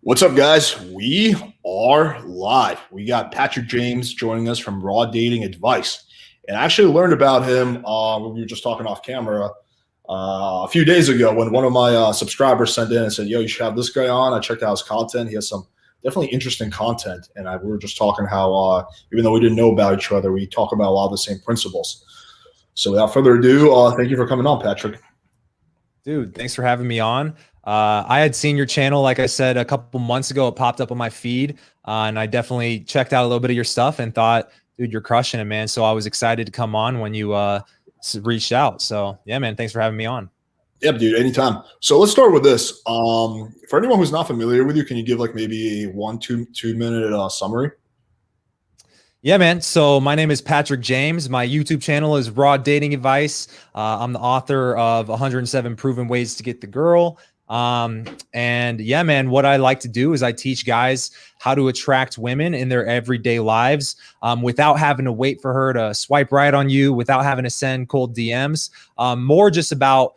What's up, guys? We are live. We got Patrick James joining us from Raw Dating Advice. And I actually learned about him when we were just talking off camera a few days ago when one of my subscribers sent in and said, yo, you should have this guy on. I checked out his content. He has some definitely interesting content. And we were just talking how even though we didn't know about each other, we talk about a lot of the same principles. So without further ado, thank you for coming on, Patrick. Dude, thanks for having me on. I had seen your channel, like I said, a couple months ago. It popped up on my feed, and I definitely checked out a little bit of your stuff and thought, dude, you're crushing it, man. So I was excited to come on when you reached out. So yeah, man, thanks for having me on. Yep, dude, anytime. So let's start with this. For anyone who's not familiar with you, can you give like maybe a 1-2 minute summary? Yeah, man. So my name is Patrick James. My YouTube channel is Raw Dating Advice. I'm the author of 107 Proven Ways to Get the Girl. And yeah, man, what I like to do is I teach guys how to attract women in their everyday lives without having to wait for her to swipe right on you, without having to send cold DMs. More just about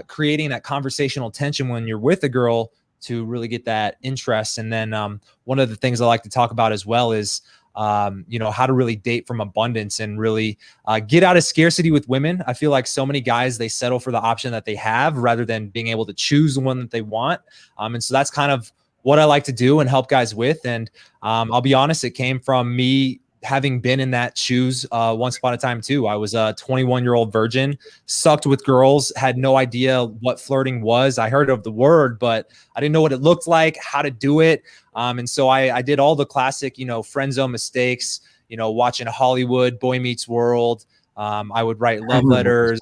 creating that conversational tension when you're with a girl to really get that interest. And then one of the things I like to talk about as well is how to really date from abundance and really get out of scarcity with women. I feel like so many guys, they settle for the option that they have rather than being able to choose the one that they want. And so that's kind of what I like to do and help guys with. And I'll be honest, it came from me having been in that shoes once upon a time too. I was a 21-year-old virgin, sucked with girls, had no idea what flirting was. I heard of the word, but I didn't know what it looked like, how to do it. And so I did all the classic, friend zone mistakes, watching Hollywood, Boy Meets World. I would write love letters,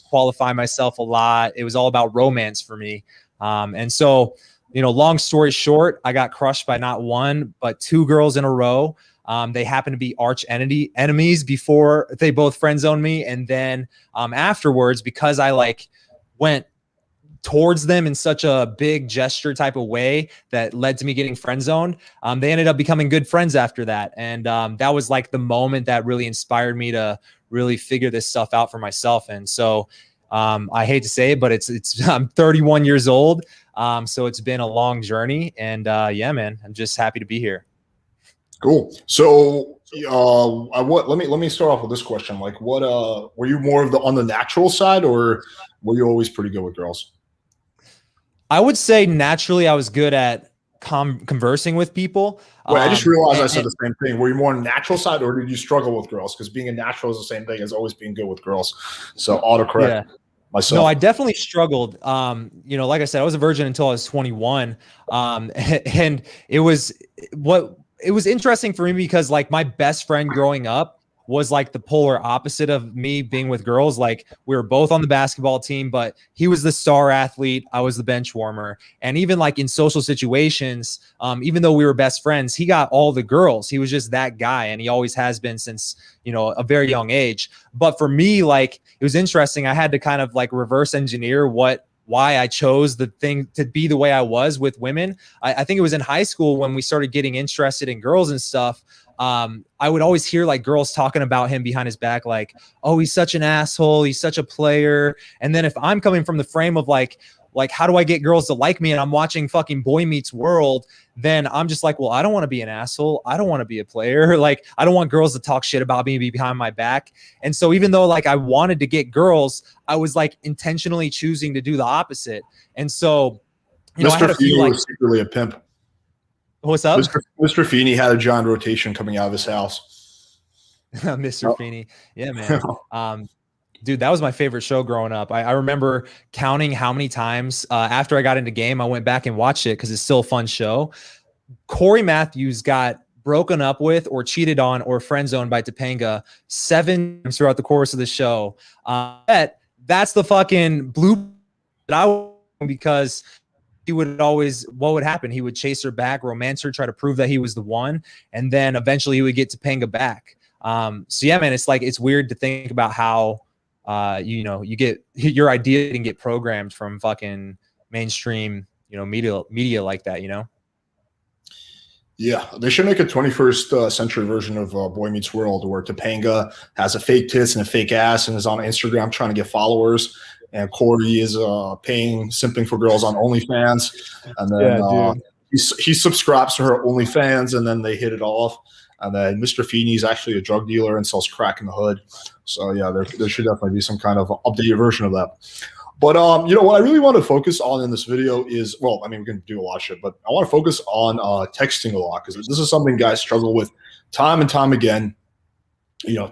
qualify myself a lot. It was all about romance for me. And so, long story short, I got crushed by not one, but two girls in a row. They happened to be arch enemies before they both friend zoned me. And then afterwards, because I went towards them in such a big gesture type of way that led to me getting friend zoned, they ended up becoming good friends after that. And that was like the moment that really inspired me to really figure this stuff out for myself. And so I hate to say it, but I'm 31 years old. So it's been a long journey. And yeah, man, I'm just happy to be here. Cool. So, let me start off with this question. Like, what were you more of on the natural side, or were you always pretty good with girls? I would say naturally I was good at conversing with people. Wait, I just realized I said the same thing. Were you more on the natural side, or did you struggle with girls? Because being a natural is the same thing as always being good with girls. So autocorrect myself. No, I definitely struggled. Like I said, I was a virgin until I was 21. And it was interesting for me because like my best friend growing up was like the polar opposite of me being with girls. Like we were both on the basketball team, but he was the star athlete. I was the bench warmer. And even like in social situations, even though we were best friends, he got all the girls. He was just that guy. And he always has been since, a very young age. But for me, like, it was interesting. I had to kind of like reverse engineer why I chose the thing to be the way I was with women. I think it was in high school when we started getting interested in girls and stuff. I would always hear like girls talking about him behind his back, like, oh, he's such an asshole. He's such a player. And then if I'm coming from the frame of like, how do I get girls to like me? And I'm watching fucking Boy Meets World, then I'm just like, well, I don't want to be an asshole. I don't want to be a player. Like, I don't want girls to talk shit about me behind my back. And so even though like I wanted to get girls, I was like intentionally choosing to do the opposite. And so, Mr. I had to feel like was secretly a pimp. What's up? Mr. Feeney had a giant rotation coming out of his house. Mr. Feeney. Yeah, man. Dude, that was my favorite show growing up. I remember counting how many times after I got into game, I went back and watched it because it's still a fun show. Corey Matthews got broken up with or cheated on or friend zoned by Topanga 7 times throughout the course of the show. That's the fucking blue that I because he would always, what would happen? He would chase her back, romance her, try to prove that he was the one. And then eventually he would get Topanga back. So yeah, man, it's weird to think about how, you get your idea and get programmed from fucking mainstream, media like that, Yeah, they should make a 21st century version of Boy Meets World where Topanga has a fake tits and a fake ass and is on Instagram trying to get followers, and Corey is simping for girls on OnlyFans, and then he subscribes to her OnlyFans, and then they hit it off. And then Mr. Feeney is actually a drug dealer and sells crack in the hood. So yeah, there should definitely be some kind of updated version of that. But what I really want to focus on in this video is, well, I mean, we can do a lot of shit, but I want to focus on texting a lot, because this is something guys struggle with time and time again.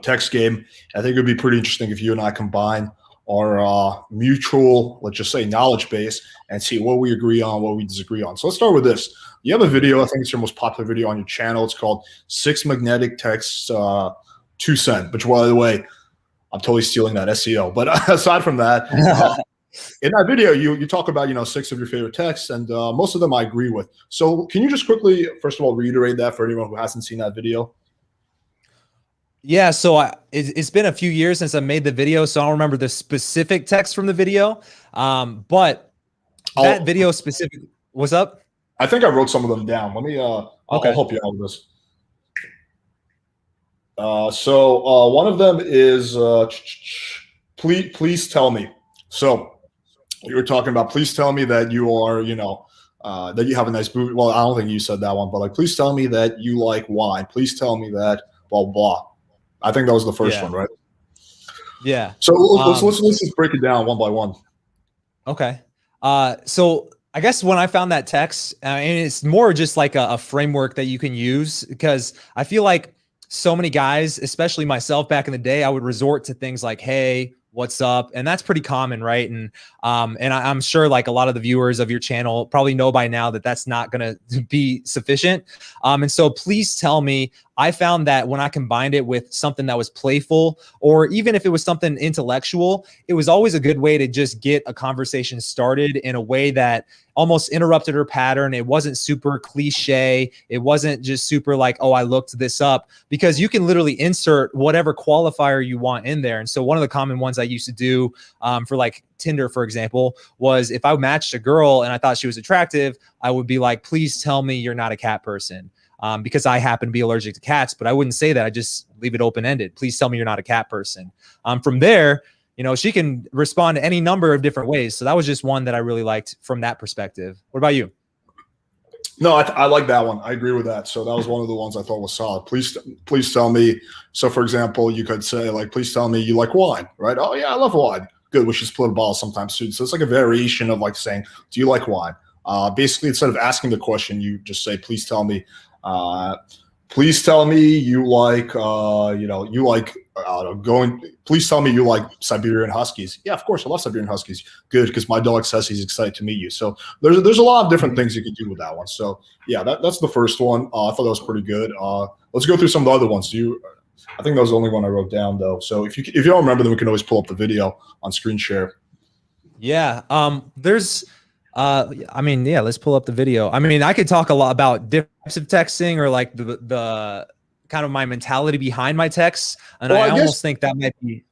Text game. I think it would be pretty interesting if you and I combine our mutual, let's just say, knowledge base and see what we agree on, what we disagree on. So let's start with this. You have a video, I think it's your most popular video on your channel. It's called 6 Magnetic Texts to Send, which, by the way, I'm totally stealing that SEO. But aside from that, in that video, you talk about 6 of your favorite texts, and most of them I agree with. So can you just quickly, first of all, reiterate that for anyone who hasn't seen that video? Yeah, so it's been a few years since I made the video, so I don't remember the specific text from the video. But that video specific, what's up? I think I wrote some of them down. Let me I'll help you out with this. So one of them is please tell me. So you were talking about, please tell me that you are, that you have a nice booty. Well, I don't think you said that one, but like, please tell me that you like wine. Please tell me that blah blah. I think that was the first one, right? Yeah. So let's just break it down one by one. Okay. So I guess when I found that text, and it's more just like a framework that you can use, because I feel like so many guys, especially myself back in the day, I would resort to things like, hey, what's up? And that's pretty common, right? And I'm sure like a lot of the viewers of your channel probably know by now that that's not going to be sufficient. And so please tell me, I found that when I combined it with something that was playful, or even if it was something intellectual, it was always a good way to just get a conversation started in a way that almost interrupted her pattern. It wasn't super cliche. It wasn't just super like, oh, I looked this up, because you can literally insert whatever qualifier you want in there. And so one of the common ones I used to do for like Tinder, for example, was if I matched a girl and I thought she was attractive, I would be like, please tell me you're not a cat person. Because I happen to be allergic to cats, but I wouldn't say that. I just leave it open-ended. Please tell me you're not a cat person. From there, she can respond to any number of different ways. So that was just one that I really liked from that perspective. What about you? No, I like that one. I agree with that. So that was one of the ones I thought was solid. Please tell me. So for example, you could say like, please tell me you like wine, right? Oh yeah, I love wine. Good. We should split a bottle sometime soon. So it's like a variation of like saying, do you like wine? Basically, instead of asking the question, you just say, please tell me. Please tell me you like, please tell me you like Siberian Huskies. Yeah, of course, I love Siberian Huskies. Good, because my dog says he's excited to meet you. So there's a lot of different things you can do with that one. So yeah, that's the first one. I thought that was pretty good. Let's go through some of the other ones. I think that was the only one I wrote down though. So if you don't remember them, we can always pull up the video on screen share. Yeah, I mean, yeah, let's pull up the video. I mean, I could talk a lot about different types of texting, or like the kind of my mentality behind my texts. And I almost think that might be.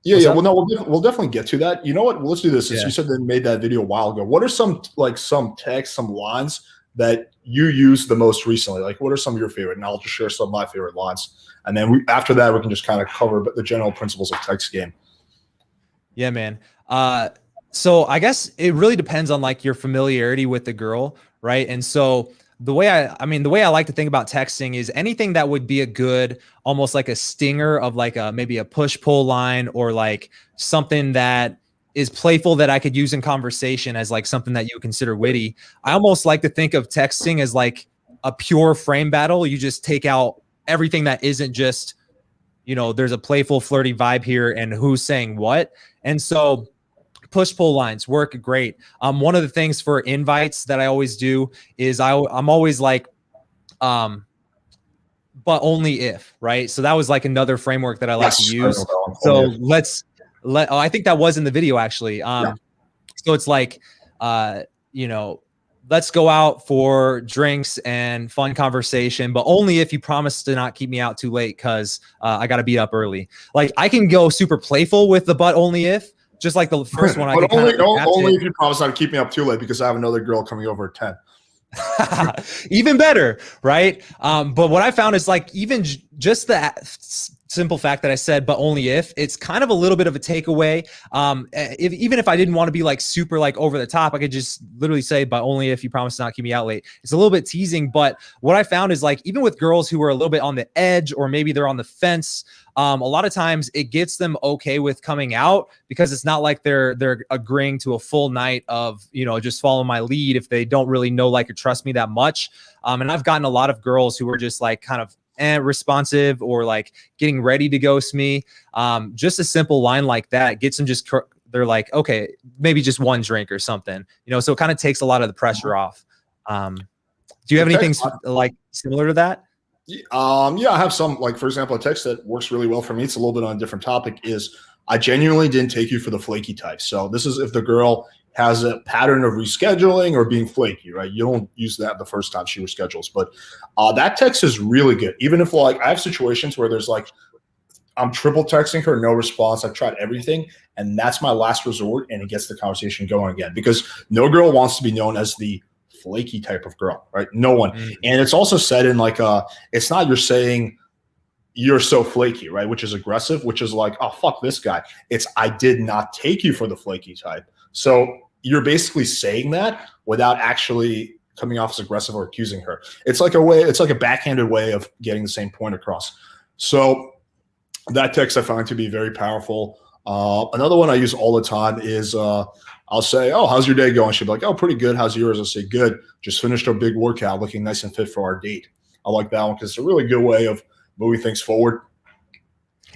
Yeah. Well, no, we'll definitely get to that. You know what? Let's do this. Since you said they made that video a while ago, what are some texts, some lines that you use the most recently? Like, what are some of your favorite? And I'll just share some of my favorite lines. And then after that, we can just kind of cover the general principles of text game. Yeah, man. So I guess it really depends on like your familiarity with the girl, right? And so the way I like to think about texting is anything that would be a good, almost like a stinger of like maybe a push-pull line, or like something that is playful that I could use in conversation as like something that you consider witty. I almost like to think of texting as like a pure frame battle. You just take out everything that isn't just, there's a playful, flirty vibe here and who's saying what. And so push-pull lines work great. One of the things for invites that I always do is I'm always like, but only if, right? So that was like another framework that I like to use. So I think that was in the video actually. So it's like, let's go out for drinks and fun conversation, but only if you promise to not keep me out too late, because I got to be up early. Like I can go super playful with the but only if. Just like the first one, but only if you promise not to keep me up too late, because I have another girl coming over at 10. Even better, right? But what I found is like even just the simple fact that I said, but only if, it's kind of a little bit of a takeaway. Even if I didn't want to be like super like over the top, I could just literally say, but only if you promise to not keep me out late. It's a little bit teasing, but what I found is like, even with girls who are a little bit on the edge, or maybe they're on the fence, a lot of times it gets them okay with coming out, because it's not like they're agreeing to a full night of, you know, just follow my lead if they don't really know, like, or trust me that much. And I've gotten a lot of girls who are just like kind of responsive, or like getting ready to ghost me. Just a simple line like that gets them just, they're like, okay, maybe just one drink or something, you know, so it kind of takes a lot of the pressure off. Do you have anything like similar to that? Yeah, I have some, like, for example, a text that works really well for me. It's a little bit on a different topic. Is I genuinely didn't take you for the flaky type. So this is if the girl has a pattern of rescheduling or being flaky, right? You don't use that the first time she reschedules, but that text is really good. Even if, like, I have situations where there's like, I'm triple texting her, no response. I've tried everything, and that's my last resort, and it gets the conversation going again, because no girl wants to be known as the flaky type of girl, right? No one. And it's also said in like it's not you're saying you're so flaky, right? Which is aggressive, which is like, oh, fuck this guy. It's I did not take you for the flaky type. So you're basically saying that without actually coming off as aggressive or accusing her. It's like a backhanded way of getting the same point across. So that text I find to be very powerful. Another one I use all the time is I'll say, oh, how's your day going? She'll be like, oh, pretty good. How's yours? I'll say, good. Just finished our big workout, looking nice and fit for our date. I like that one because it's a really good way of moving things forward.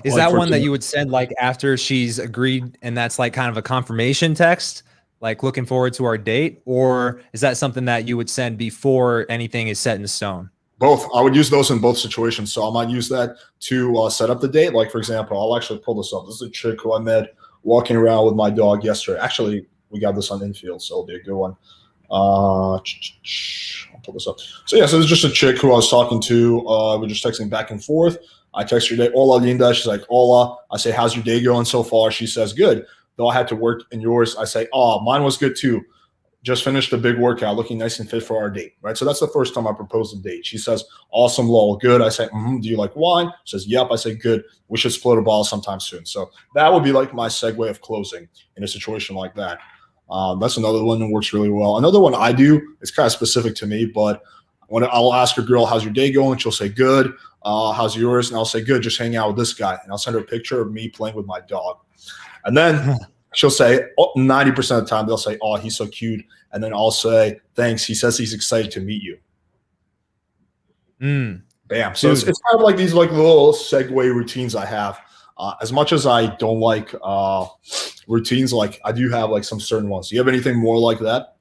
Is that one that you would send like after she's agreed, and that's like kind of a confirmation text, like looking forward to our date? Or is that something that you would send before anything is set in stone? Both. I would use those in both situations. So I might use that to set up the date. Like, for example, I'll actually pull this up. This is a chick who I met walking around with my dog yesterday. Actually, we got this on infield, so it'll be a good one. I'll pull this up. So, yeah, so this is just a chick who I was talking to. We're just texting back and forth. I text her day, hola, linda. She's like, hola. I say, how's your day going so far? She says, good. Though I had to work in yours. I say, oh, mine was good too. Just finished a big workout, looking nice and fit for our date, right? So that's the first time I proposed a date. She says, awesome, lol, good. I say, do you like wine? She says, yep. I say, good. We should split a bottle sometime soon. So that would be like my segue of closing in a situation like that. That's another one that works really well. Another one I do, it's kind of specific to me, but when I'll ask a girl, how's your day going? She'll say, good. How's yours? And I'll say, good, just hanging out with this guy. And I'll send her a picture of me playing with my dog. And then she'll say, 90% of the time, they'll say, oh, he's so cute. And then I'll say, thanks. He says he's excited to meet you. Bam. So it's kind of like these like little segue routines I have. As much as I don't like routines, like I do have like some certain ones. Do you have anything more like that?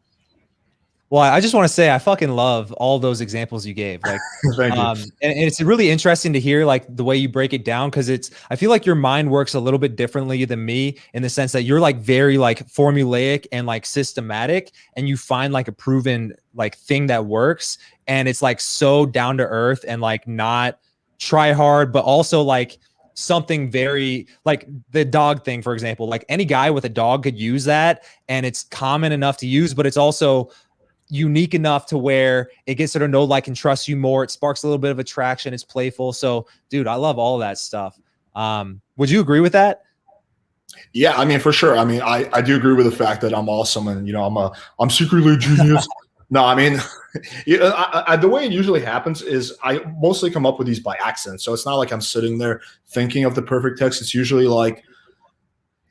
Well, I just want to say I fucking love all those examples you gave. Like, Thank you. And it's really interesting to hear like the way you break it down, because I feel like your mind works a little bit differently than me, in the sense that you're like very like formulaic and like systematic, and you find like a proven like thing that works, and it's like so down to earth and like not try hard, but also like something very like the dog thing, for example. Like any guy with a dog could use that, and it's common enough to use, but it's also unique enough to where it gets her to know, like, and trust you more. It sparks a little bit of attraction. It's playful. So, dude, I love all of that stuff. Would you agree with that? Yeah, I mean, for sure. I mean, I do agree with the fact that I'm awesome, and I'm secretly a genius. No, I mean, the way it usually happens is I mostly come up with these by accident. So it's not like I'm sitting there thinking of the perfect text. It's usually like,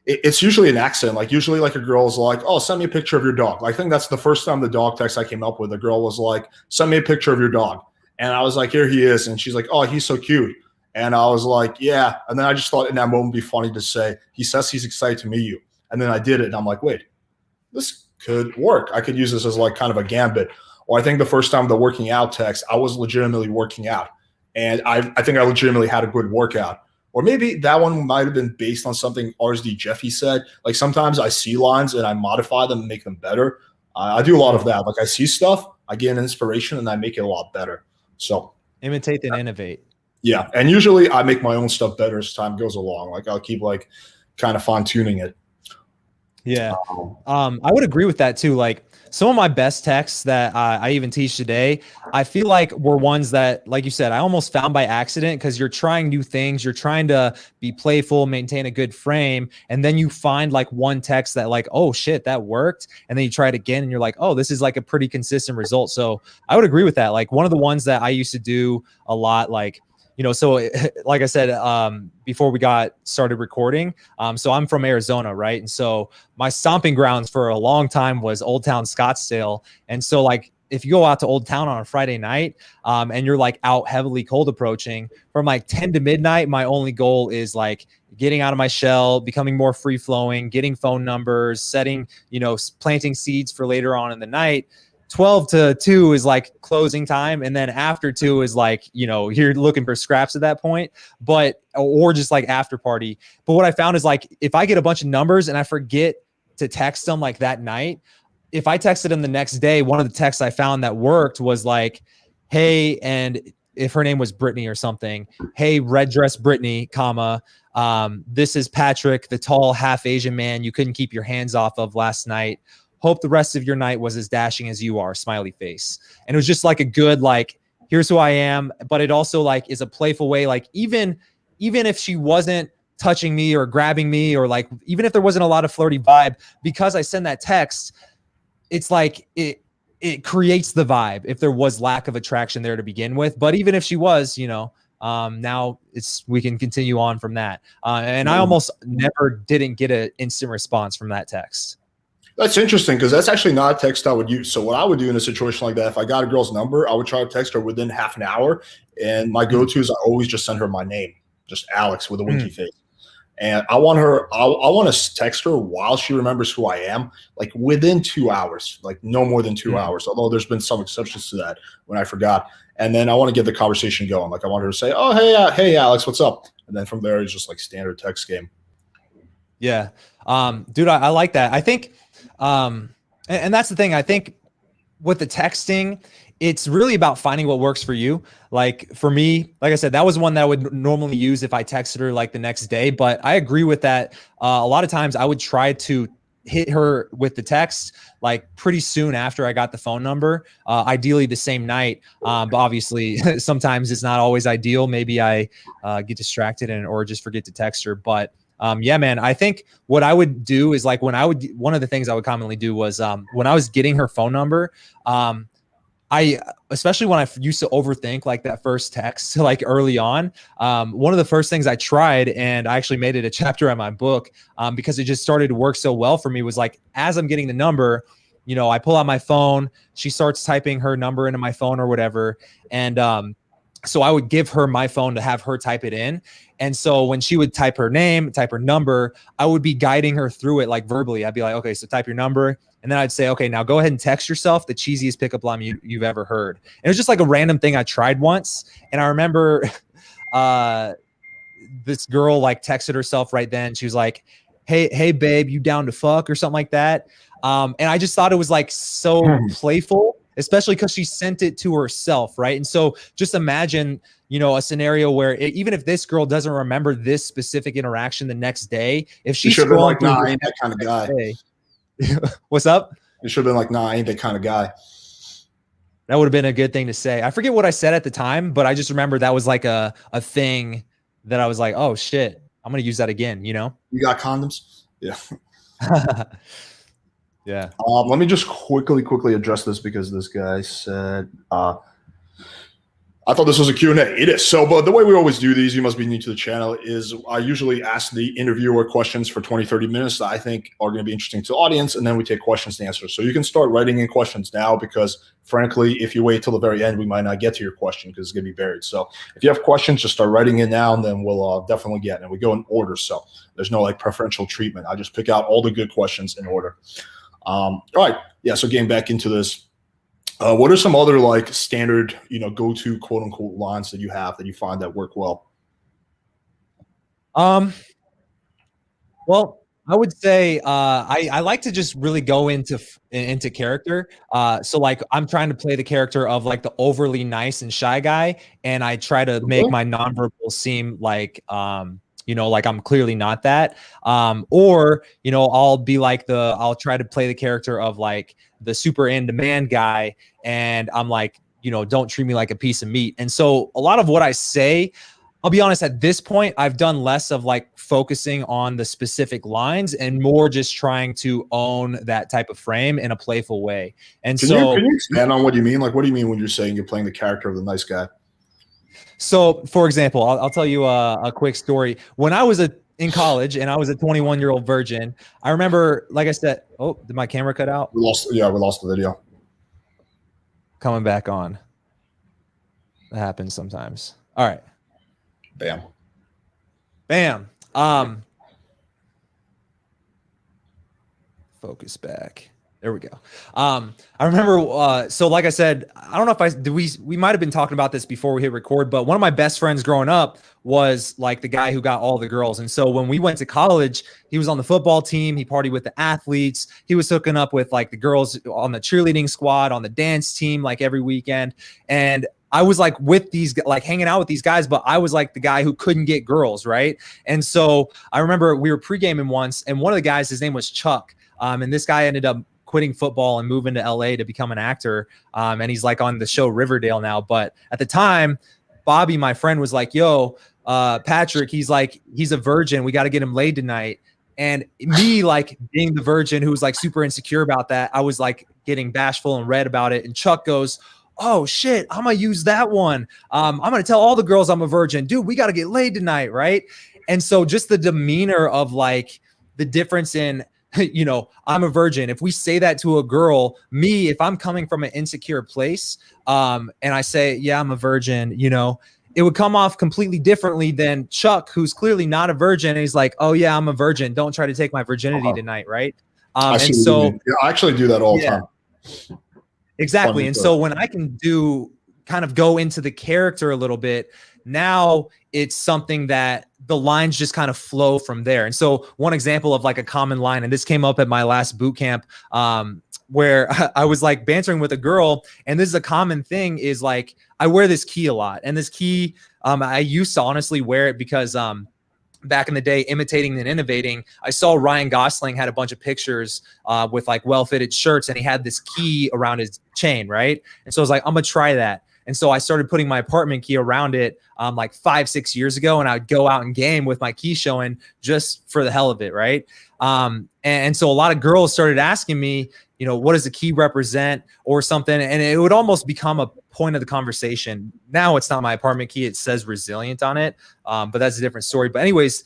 it's usually an accident. Like usually like a girl's like, oh, send me a picture of your dog. Like, I think that's the first time the dog text I came up with. The girl was like, send me a picture of your dog. And I was like, here he is. And she's like, oh, he's so cute. And I was like, yeah. And then I just thought in that moment it'd be funny to say, he says he's excited to meet you. And then I did it. And I'm like, wait, this could work. I could use this as like kind of a gambit. Or I think the first time the working out text, I was legitimately working out. And I think I legitimately had a good workout. Or maybe that one might have been based on something RSD Jeffy said. Like sometimes I see lines and I modify them and make them better. I do a lot of that. Like I see stuff, I get an inspiration, and I make it a lot better. So imitate and innovate. Yeah. And usually I make my own stuff better as time goes along. Like I'll keep like kind of fine tuning it. Yeah. I would agree with that too. Like some of my best texts that I even teach today, I feel like were ones that, like you said, I almost found by accident, because you're trying new things. You're trying to be playful, maintain a good frame. And then you find like one text that like, oh shit, that worked. And then you try it again and you're like, oh, this is like a pretty consistent result. So I would agree with that. Like one of the ones that I used to do a lot, like, so like I said, before we got started recording, so I'm from Arizona, right? And so my stomping grounds for a long time was Old Town Scottsdale. And so like, if you go out to Old Town on a Friday night, and you're like out heavily cold approaching from like 10 to midnight, my only goal is like getting out of my shell, becoming more free flowing, getting phone numbers, setting, planting seeds for later on in the night. 12 to 2 is like closing time. And then after 2 is like, you're looking for scraps at that point, or just like after party. But what I found is like, if I get a bunch of numbers and I forget to text them like that night, if I texted them the next day, one of the texts I found that worked was like, hey, and if her name was Brittany or something, hey, red dress Brittany, comma, this is Patrick, the tall half Asian man you couldn't keep your hands off of last night. Hope the rest of your night was as dashing as you are, smiley face. And it was just like a good, like, here's who I am. But it also like is a playful way. Like even if she wasn't touching me or grabbing me, or like, even if there wasn't a lot of flirty vibe, because I send that text, it's like, it creates the vibe if there was lack of attraction there to begin with. But even if she was, now we can continue on from that. And I almost never didn't get an instant response from that text. That's interesting, because that's actually not a text I would use. So what I would do in a situation like that, if I got a girl's number, I would try to text her within half an hour. And my go-to is I always just send her my name, just Alex with a winky face. And I want to text her while she remembers who I am, like within 2 hours, like no more than 2 hours. Although there's been some exceptions to that when I forgot. And then I want to get the conversation going. Like I want her to say, oh, hey, Alex, what's up? And then from there, it's just like standard text game. Yeah. Dude, I like that. I think, and that's the thing. I think with the texting, it's really about finding what works for you. Like for me, like I said, that was one that I would normally use if I texted her like the next day. But I agree with that. A lot of times I would try to hit her with the text like pretty soon after I got the phone number, ideally the same night. But obviously sometimes it's not always ideal. Maybe I get distracted or just forget to text her. But yeah, man, I think what I would do is like one of the things I would commonly do was when I was getting her phone number, especially when I used to overthink like that first text, like early on, one of the first things I tried, and I actually made it a chapter in my book, because it just started to work so well for me, was like, as I'm getting the number, I pull out my phone, she starts typing her number into my phone or whatever. And, so I would give her my phone to have her type it in. And so when she would type her name, type her number, I would be guiding her through it like verbally. I'd be like, okay, so type your number. And then I'd say, okay, now go ahead and text yourself the cheesiest pickup line you've ever heard. And it was just like a random thing I tried once. And I remember this girl like texted herself right then. She was like, hey, babe, you down to fuck or something like that. And I just thought it was like so playful, especially because she sent it to herself, right? And so just imagine, a scenario where even if this girl doesn't remember this specific interaction the next day, if she's scrolling through, I ain't that kind of guy. What's up? You should have been like, nah, I ain't that kind of guy. That would have been a good thing to say. I forget what I said at the time, but I just remember that was like a thing that I was like, oh shit, I'm going to use that again, You got condoms? Yeah. Yeah. Let me just quickly address this, because this guy said, I thought this was a Q&A. It is. So, but the way we always do these, you must be new to the channel, is I usually ask the interviewer questions for 20, 30 minutes that I think are going to be interesting to the audience, and then we take questions and answers. So you can start writing in questions now, because frankly, if you wait till the very end, we might not get to your question because it's going to be buried. So if you have questions, just start writing in now, and then we'll definitely get it. And we go in order. So there's no like preferential treatment. I just pick out all the good questions in order. All right. Yeah. So getting back into this, what are some other like standard, go-to quote unquote lines that you have that you find that work well? Well, I would say I like to just really go into character. So like I'm trying to play the character of like the overly nice and shy guy, and I try to make my nonverbal seem like like I'm clearly not that. Or, I'll be like I'll try to play the character of like the super in demand guy. And I'm like, don't treat me like a piece of meat. And so a lot of what I say, I'll be honest, at this point, I've done less of like focusing on the specific lines and more just trying to own that type of frame in a playful way. And Can you expand on what you mean? Like, what do you mean when you're saying you're playing the character of the nice guy? So, for example, I'll tell you a quick story. When I was in college and I was a 21-year-old virgin, I remember, like I said, oh, did my camera cut out? We lost the video. Coming back on. That happens sometimes. All right. Bam. Focus back. There we go. I remember, so like I said, I don't know if we might have been talking about this before we hit record, but one of my best friends growing up was like the guy who got all the girls. And so when we went to college, he was on the football team. He partied with the athletes. He was hooking up with like the girls on the cheerleading squad, on the dance team, like every weekend. And I was like with these, like hanging out with these guys, but I was like the guy who couldn't get girls. Right. And so I remember we were pre-gaming once, and one of the guys, his name was Chuck. And this guy ended up quitting football and moving to LA to become an actor. And he's like on the show Riverdale now. But at the time, Bobby, my friend, was like, yo, Patrick, he's a virgin. We got to get him laid tonight. And me, like being the virgin who was like super insecure about that, I was like getting bashful and red about it. And Chuck goes, oh shit, I'm going to use that one. I'm going to tell all the girls I'm a virgin. Dude, we got to get laid tonight. Right. And so just the demeanor of like the difference in, I'm a virgin. If we say that to a girl, me, if I'm coming from an insecure place, and I say, yeah, I'm a virgin, it would come off completely differently than Chuck, who's clearly not a virgin. And he's like, oh yeah, I'm a virgin. Don't try to take my virginity tonight. Right. And so I actually do that all the time. Exactly. And so when I can kind of go into the character a little bit, now it's something that the lines just kind of flow from there. And so one example of like a common line, and this came up at my last boot camp, where I was like bantering with a girl, and this is a common thing, is like, I wear this key a lot. And this key, I used to honestly wear it because, back in the day, imitating and innovating, I saw Ryan Gosling had a bunch of pictures with like well-fitted shirts, and he had this key around his chain, right? And so I was like, I'm gonna try that. And so I started putting my apartment key around it like 5-6 years ago, and I would go out and game with my key showing just for the hell of it, right? And so a lot of girls started asking me, what does the key represent or something? And it would almost become a point of the conversation. Now it's not my apartment key. It says resilient on it, but that's a different story. But anyways,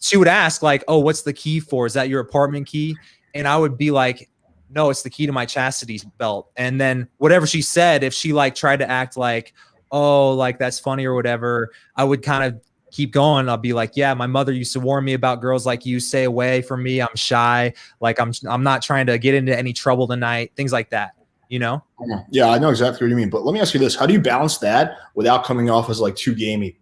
she would ask like, oh, what's the key for? Is that your apartment key? And I would be like, no, it's the key to my chastity belt. And then whatever she said, if she like tried to act like, oh, like that's funny or whatever, I would kind of keep going. I'll be like, yeah, my mother used to warn me about girls like you. Stay away from me. I'm shy. Like I'm not trying to get into any trouble tonight. Things like that, Yeah, I know exactly what you mean. But let me ask you this. How do you balance that without coming off as like too gamey?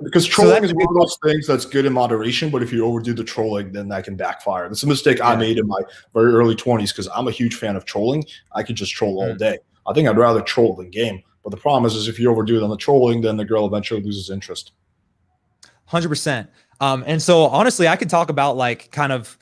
Because trolling is one of those things that's good in moderation, but if you overdo the trolling, then that can backfire. That's a mistake I made in my very early 20s because I'm a huge fan of trolling. I could just troll all day. I think I'd rather troll than game. But the problem is if you overdo it on the trolling, then the girl eventually loses interest. 100%. And so honestly, I could talk about like kind of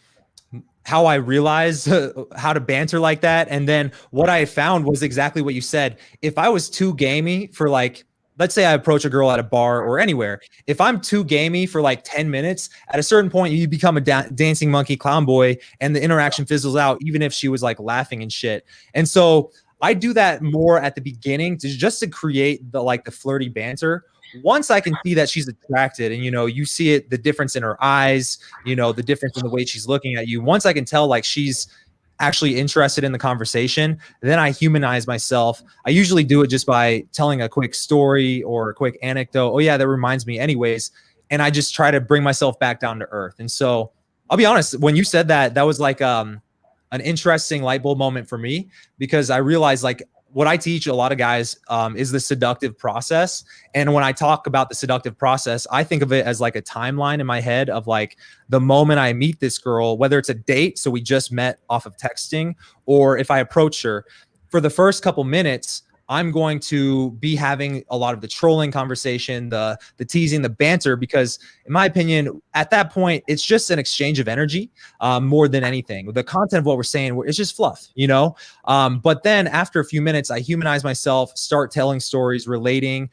how I realized how to banter like that. And then what I found was exactly what you said. If I was too gamey for like, let's say I approach a girl at a bar or anywhere. If I'm too gamey for like 10 minutes, at a certain point, you become a dancing monkey clown boy and the interaction fizzles out, even if she was like laughing and shit. And so I do that more at the beginning just to create the flirty banter. Once I can see that she's attracted and, you see it, the difference in her eyes, the difference in the way she's looking at you. Once I can tell like she's actually interested in the conversation, then I humanize myself. I usually do it just by telling a quick story or a quick anecdote. Oh yeah, that reminds me anyways. And I just try to bring myself back down to earth. And so I'll be honest, when you said that, that was like an interesting light bulb moment for me, because I realized like what I teach a lot of guys is the seductive process. And when I talk about the seductive process, I think of it as like a timeline in my head of like the moment I meet this girl, whether it's a date, so we just met off of texting, or if I approach her for the first couple minutes, I'm going to be having a lot of the trolling conversation, the teasing, the banter, because in my opinion, at that point, it's just an exchange of energy more than anything. The content of what we're saying, it's just fluff, you know? But then after a few minutes, I humanize myself, start telling stories, relating,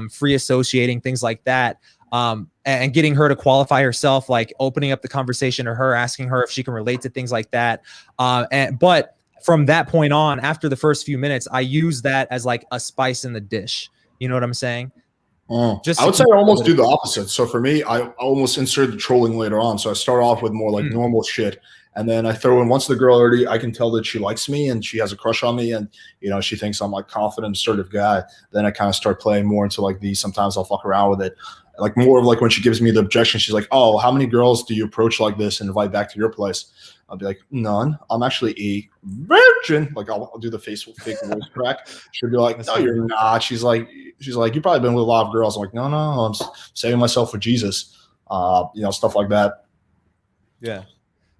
free associating, things like that. And getting her to qualify herself, like opening up the conversation, or her asking her if she can relate to things like that. But from that point on, after the first few minutes, I use that as like a spice in the dish. You know what I'm saying? I would say I almost do the opposite. So for me, I almost insert the trolling later on. So I start off with more like normal shit. And then I throw in, once the girl already, I can tell that she likes me and she has a crush on me, and you know, she thinks I'm like confident, assertive guy. Then I kind of start playing more into like these. Sometimes I'll fuck around with it, like more of like when she gives me the objection, she's like, "Oh, how many girls do you approach like this and invite back to your place?" I'll be like, "None. I'm actually a virgin." Like I'll do the fake voice crack. She'll be like, "No, you're not." She's like, "You've probably been with a lot of girls." I'm like, "No, I'm saving myself for Jesus." You know, stuff like that. Yeah.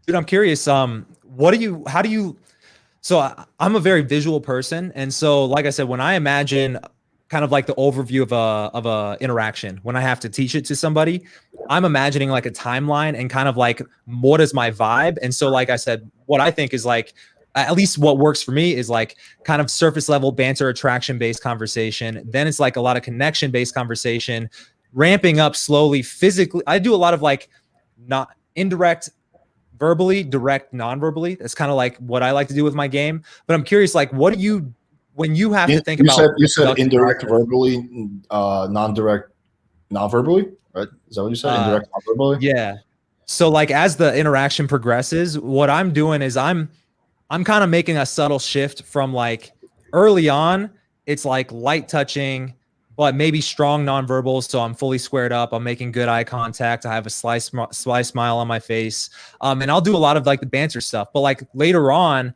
Dude, I'm curious. How do you, so I'm a very visual person. And so, like I said, when I imagine kind of like the overview of a interaction, when I have to teach it to somebody, I'm imagining like a timeline and kind of like, what is my vibe? And so, like I said, what I think is like, at least what works for me is like kind of surface level banter, attraction based conversation. Then it's like a lot of connection based conversation, ramping up slowly physically. I do a lot of like not indirect verbally, direct non-verbally. That's kind of like what I like to do with my game. But I'm curious, like, what do you, when you have to think about? You said indirect verbally, non-direct non-verbally, right? Is that what you said? Indirect non-verbally? Yeah. So like as the interaction progresses, what I'm doing is I'm kind of making a subtle shift from like early on, it's like light touching, but maybe strong nonverbals. So I'm fully squared up. I'm making good eye contact. I have a sly smile on my face. And I'll do a lot of like the banter stuff. But like later on,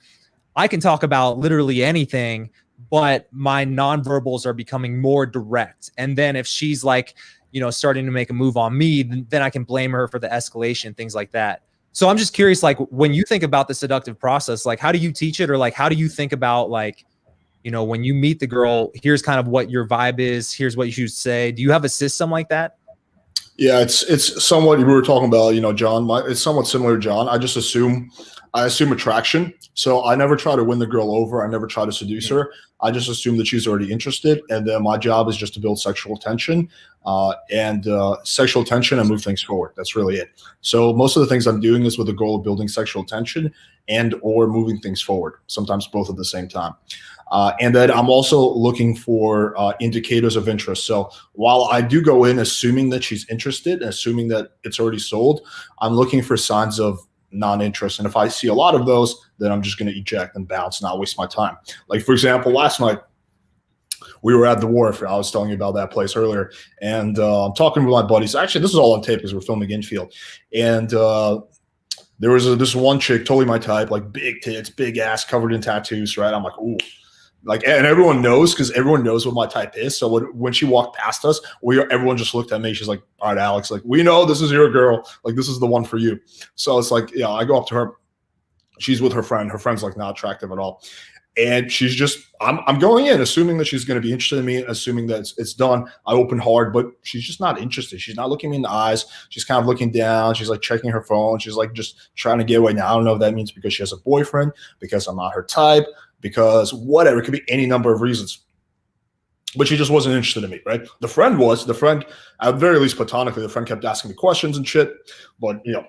I can talk about literally anything, but my nonverbals are becoming more direct. And then if she's like, you know, starting to make a move on me, then I can blame her for the escalation, things like that. So I'm just curious, like when you think about the seductive process, like how do you teach it? Or like, how do you think about like, you know, when you meet the girl, here's kind of what your vibe is. Here's what you should say. Do you have a system like that? Yeah, it's somewhat, we were talking about, you know, John, it's somewhat similar to John. I assume attraction. So I never try to win the girl over. I never try to seduce her. I just assume that she's already interested. And then my job is just to build sexual tension and move things forward. That's really it. So most of the things I'm doing is with the goal of building sexual tension and or moving things forward, sometimes both at the same time. And then I'm also looking for indicators of interest. So while I do go in assuming that she's interested and assuming that it's already sold, I'm looking for signs of non-interest. And if I see a lot of those, then I'm just going to eject and bounce, not waste my time. Like, for example, last night, we were at the Wharf. I was telling you about that place earlier. And I'm talking with my buddies. Actually, this is all on tape because we're filming infield. And there was this one chick, totally my type, like big tits, big ass, covered in tattoos, right? I'm like, ooh. Like, and everyone knows because everyone knows what my type is. So when she walked past us, everyone just looked at me. She's like, "All right, Alex, like we know this is your girl. Like this is the one for you." So it's like, yeah, I go up to her. She's with her friend. Her friend's like not attractive at all, and she's just. I'm going in assuming that she's going to be interested in me, assuming that it's done. I open hard, but she's just not interested. She's not looking me in the eyes. She's kind of looking down. She's like checking her phone. She's like just trying to get away. Now I don't know if that means because she has a boyfriend, because I'm not her type, because whatever, it could be any number of reasons. But she just wasn't interested in me, right? The friend, at the very least platonically, the friend kept asking me questions and shit. But you know,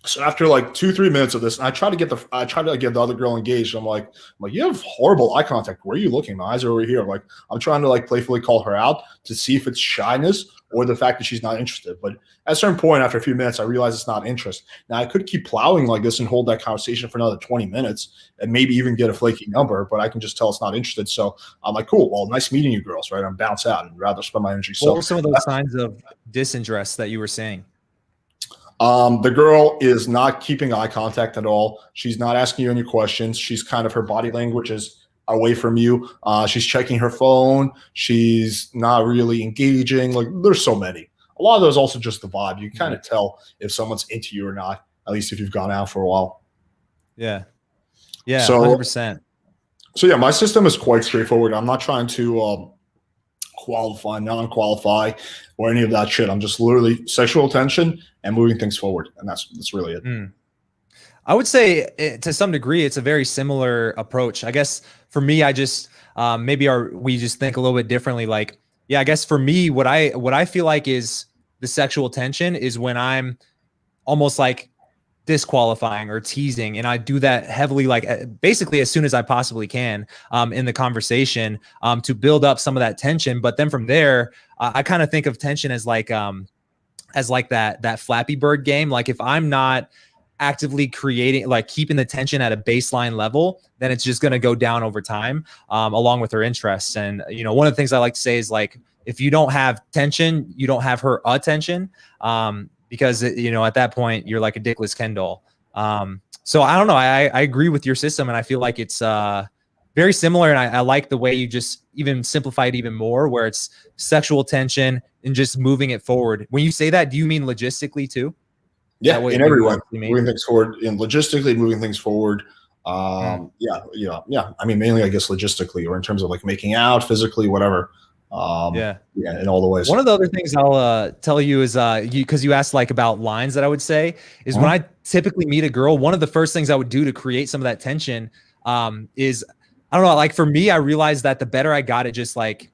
so after like 2-3 minutes of this, and I try to get the other girl engaged. I'm like, you have horrible eye contact. Where are you looking? My eyes are over here. Like, I'm trying to like playfully call her out to see if it's shyness or the fact that she's not interested. But at a certain point, after a few minutes, I realize it's not interest. Now I could keep plowing like this and hold that conversation for another 20 minutes and maybe even get a flaky number, but I can just tell it's not interested. So I'm like, cool. Well, nice meeting you girls, right? I'm bounce out and rather spend my energy. What were some of those signs of disinterest that you were saying? The girl is not keeping eye contact at all. She's not asking you any questions. She's kind of, her body language is away from you. She's checking her phone. She's not really engaging. Like, there's so many. A lot of those also just the vibe. You kind of tell if someone's into you or not, at least if you've gone out for a while. Yeah. Yeah, so, 100%. So yeah, my system is quite straightforward. I'm not trying to qualify, non-qualify, or any of that shit. I'm just literally sexual tension and moving things forward, and that's really it. I would say to some degree, it's a very similar approach. I guess for me, I just maybe we just think a little bit differently. Like, yeah, I guess for me, what I feel like is the sexual tension is when I'm almost like disqualifying or teasing, and I do that heavily, like basically as soon as I possibly can in the conversation to build up some of that tension. But then from there, I kind of think of tension as like that Flappy Bird game. Like if I'm not actively creating, like keeping the tension at a baseline level, then it's just going to go down over time along with her interests. And one of the things I like to say is, like, if you don't have tension, you don't have her attention, because at that point you're like a dickless Ken doll. So I don't know, I agree with your system, and I feel like it's very similar, and I like the way you just even simplify it even more, where it's sexual tension and just moving it forward. When you say that, do you mean logistically too? Yeah, in every way, moving things forward, and logistically moving things forward. Yeah. I mean, mainly, I guess, logistically, or in terms of like making out, physically, whatever. Yeah, in all the ways. One of the other things I'll tell you is because you asked like about lines that I would say is when I typically meet a girl, one of the first things I would do to create some of that tension is, I don't know, like for me, I realized that the better I got at just like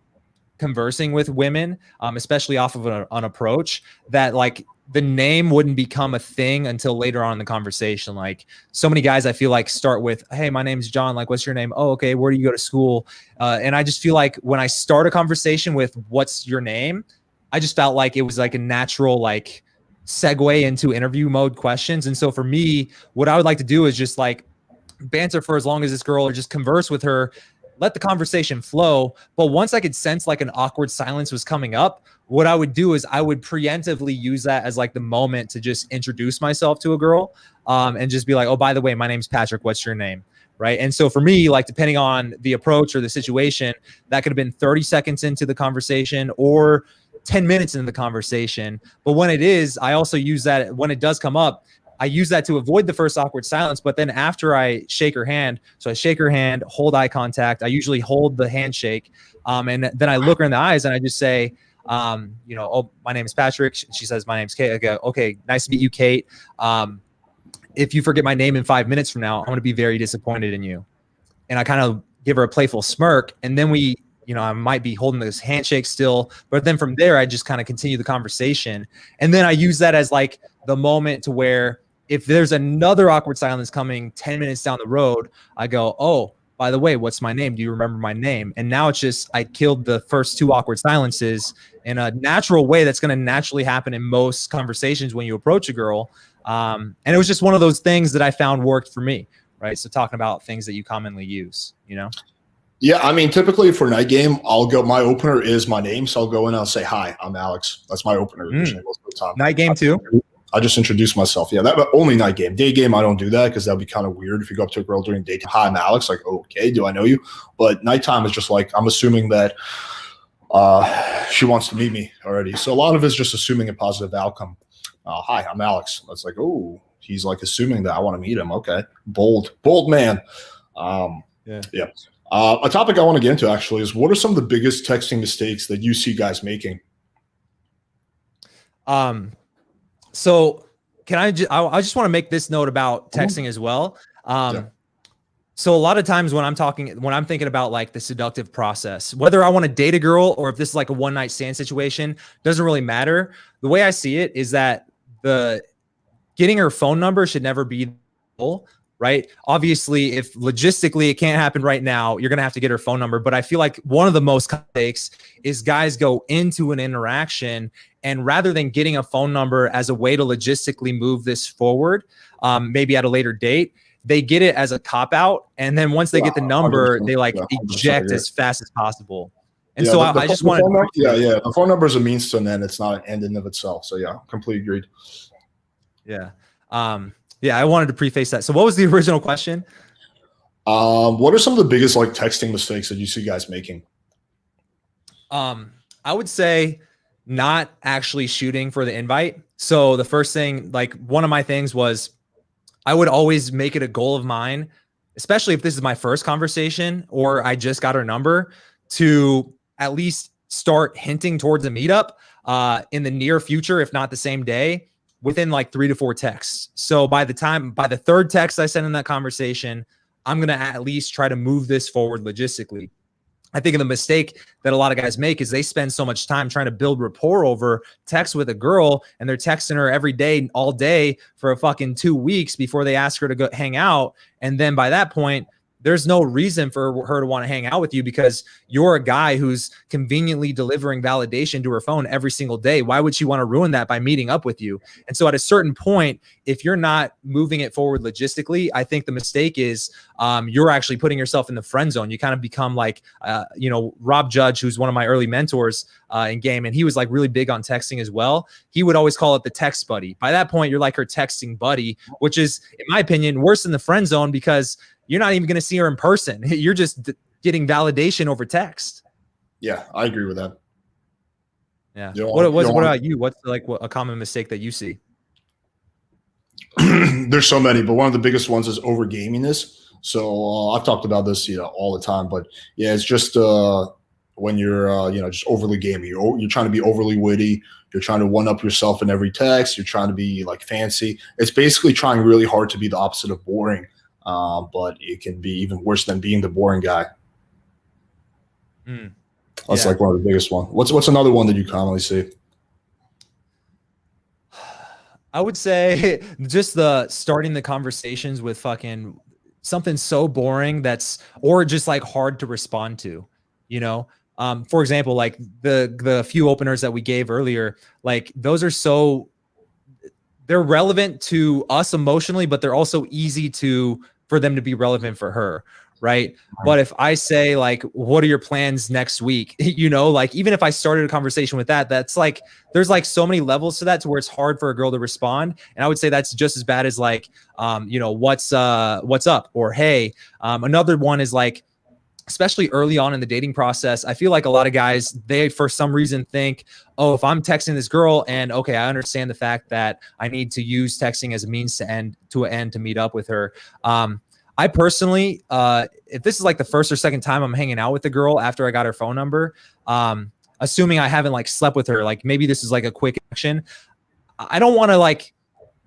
conversing with women, especially off of an approach, that like the name wouldn't become a thing until later on in the conversation. Like so many guys I feel like start with, hey, my name's John. Like, what's your name? Oh, okay. Where do you go to school? And I just feel like when I start a conversation with what's your name, I just felt like it was like a natural like segue into interview mode questions. And so for me, what I would like to do is just like banter for as long as this girl, or just converse with her, let the conversation flow. But once I could sense like an awkward silence was coming up, what I would do is I would preemptively use that as like the moment to just introduce myself to a girl, and just be like, oh, by the way, my name's Patrick. What's your name? Right. And so for me, like, depending on the approach or the situation, that could have been 30 seconds into the conversation or 10 minutes into the conversation. But when it is, I also use that when it does come up, I use that to avoid the first awkward silence. But then after I shake her hand, so I shake her hand, hold eye contact. I usually hold the handshake. And then I look her in the eyes and I just say, oh, my name is Patrick. She says, my name's Kate. I go, okay, nice to meet you, Kate. If you forget my name in 5 minutes from now, I'm going to be very disappointed in you. And I kind of give her a playful smirk. And then I might be holding this handshake still, but then from there, I just kind of continue the conversation. And then I use that as like the moment to where, if there's another awkward silence coming 10 minutes down the road, I go, oh, by the way, what's my name? Do you remember my name? And now it's just, I killed the first two awkward silences in a natural way that's going to naturally happen in most conversations when you approach a girl. And it was just one of those things that I found worked for me, right? So talking about things that you commonly use, Yeah, I mean, typically for night game, my opener is my name. So I'll go in and I'll say, hi, I'm Alex. That's my opener usually most of the time. Night game too? I just introduce myself. Yeah, that only night game. Day game, I don't do that because that'd be kind of weird if you go up to a girl during daytime. Hi, I'm Alex. Like, okay, do I know you? But nighttime is just like, I'm assuming that she wants to meet me already. So a lot of it's just assuming a positive outcome. Hi, I'm Alex. That's like, oh, he's like assuming that I want to meet him. Okay, bold man. Yeah. A topic I want to get into actually is, what are some of the biggest texting mistakes that you see guys making? So I just want to make this note about texting as well. So a lot of times when I'm thinking about like the seductive process, whether I want to date a girl or if this is like a one night stand situation, doesn't really matter. The way I see it is that getting her phone number should never be the goal, right? Obviously, if logistically it can't happen right now, you're going to have to get her phone number. But I feel like one of the most mistakes is guys go into an interaction, and rather than getting a phone number as a way to logistically move this forward, maybe at a later date, they get it as a cop out. And then once they get the number, they like eject as fast as possible. And so I just want to. Yeah. The phone number is a means to an end. It's not an end in of itself. So yeah, completely agreed. Yeah. Yeah, I wanted to preface that. So what was the original question? What are some of the biggest like texting mistakes that you see guys making? I would say not actually shooting for the invite. So the first thing, like one of my things was I would always make it a goal of mine especially if this is my first conversation or I just got her number, to at least start hinting towards a meetup in the near future, if not the same day, within like 3 to 4 texts. So by the third text I send in that conversation, I'm going to at least try to move this forward logistically. I think the mistake that a lot of guys make is they spend so much time trying to build rapport over text with a girl, and they're texting her every day, all day for a fucking 2 weeks before they ask her to go hang out. And then by that point, there's no reason for her to want to hang out with you because you're a guy who's conveniently delivering validation to her phone every single day. Why would she want to ruin that by meeting up with you? And so at a certain point, if you're not moving it forward logistically, I think the mistake is you're actually putting yourself in the friend zone. You kind of become like, Rob Judge, who's one of my early mentors in game, and he was like really big on texting as well. He would always call it the text buddy. By that point, you're like her texting buddy, which is, in my opinion, worse than the friend zone because you're not even going to see her in person. You're just getting validation over text. Yeah, I agree with that. Yeah. What about you? What's like a common mistake that you see? There's so many, but one of the biggest ones is over gaminess. So I've talked about this, all the time. But yeah, it's just when you're, just overly gamey. You're trying to be overly witty. You're trying to one up yourself in every text. You're trying to be like fancy. It's basically trying really hard to be the opposite of boring. But it can be even worse than being the boring guy. That's like one of the biggest ones. What's another one that you commonly see? I would say just the starting the conversations with fucking something so boring or just like hard to respond to, for example, like the few openers that we gave earlier, like those are they're relevant to us emotionally, but they're also easy for them to be relevant for her. Right. But if I say like, what are your plans next week? Like even if I started a conversation with that's like, there's like so many levels to that to where it's hard for a girl to respond. And I would say that's just as bad as like, what's up or, hey, another one is like, especially early on in the dating process, I feel like a lot of guys, they for some reason think, oh, if I'm texting this girl and okay, I understand the fact that I need to use texting as a means to an end to meet up with her. I personally, if this is like the first or second time I'm hanging out with the girl after I got her phone number, assuming I haven't like slept with her, like maybe this is like a quick action. I don't want to like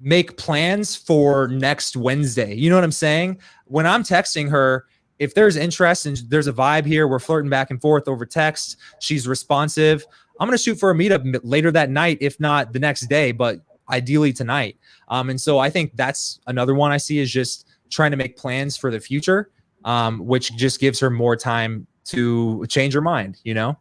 make plans for next Wednesday. You know what I'm saying? When I'm texting her, if there's interest and there's a vibe here, we're flirting back and forth over text, she's responsive, I'm going to shoot for a meetup later that night, if not the next day, but ideally tonight. And so I think that's another one I see is just trying to make plans for the future, which just gives her more time to change her mind, Yeah.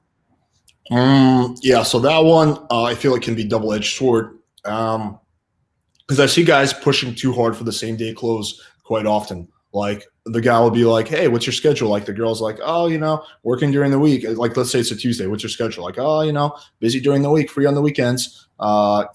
So that one, I feel it can be double-edged sword. Because I see guys pushing too hard for the same day close quite often. Like the guy will be like, hey, what's your schedule? Like the girl's like, oh, working during the week. Like, let's say it's a Tuesday. What's your schedule? Like, oh, busy during the week, free on the weekends,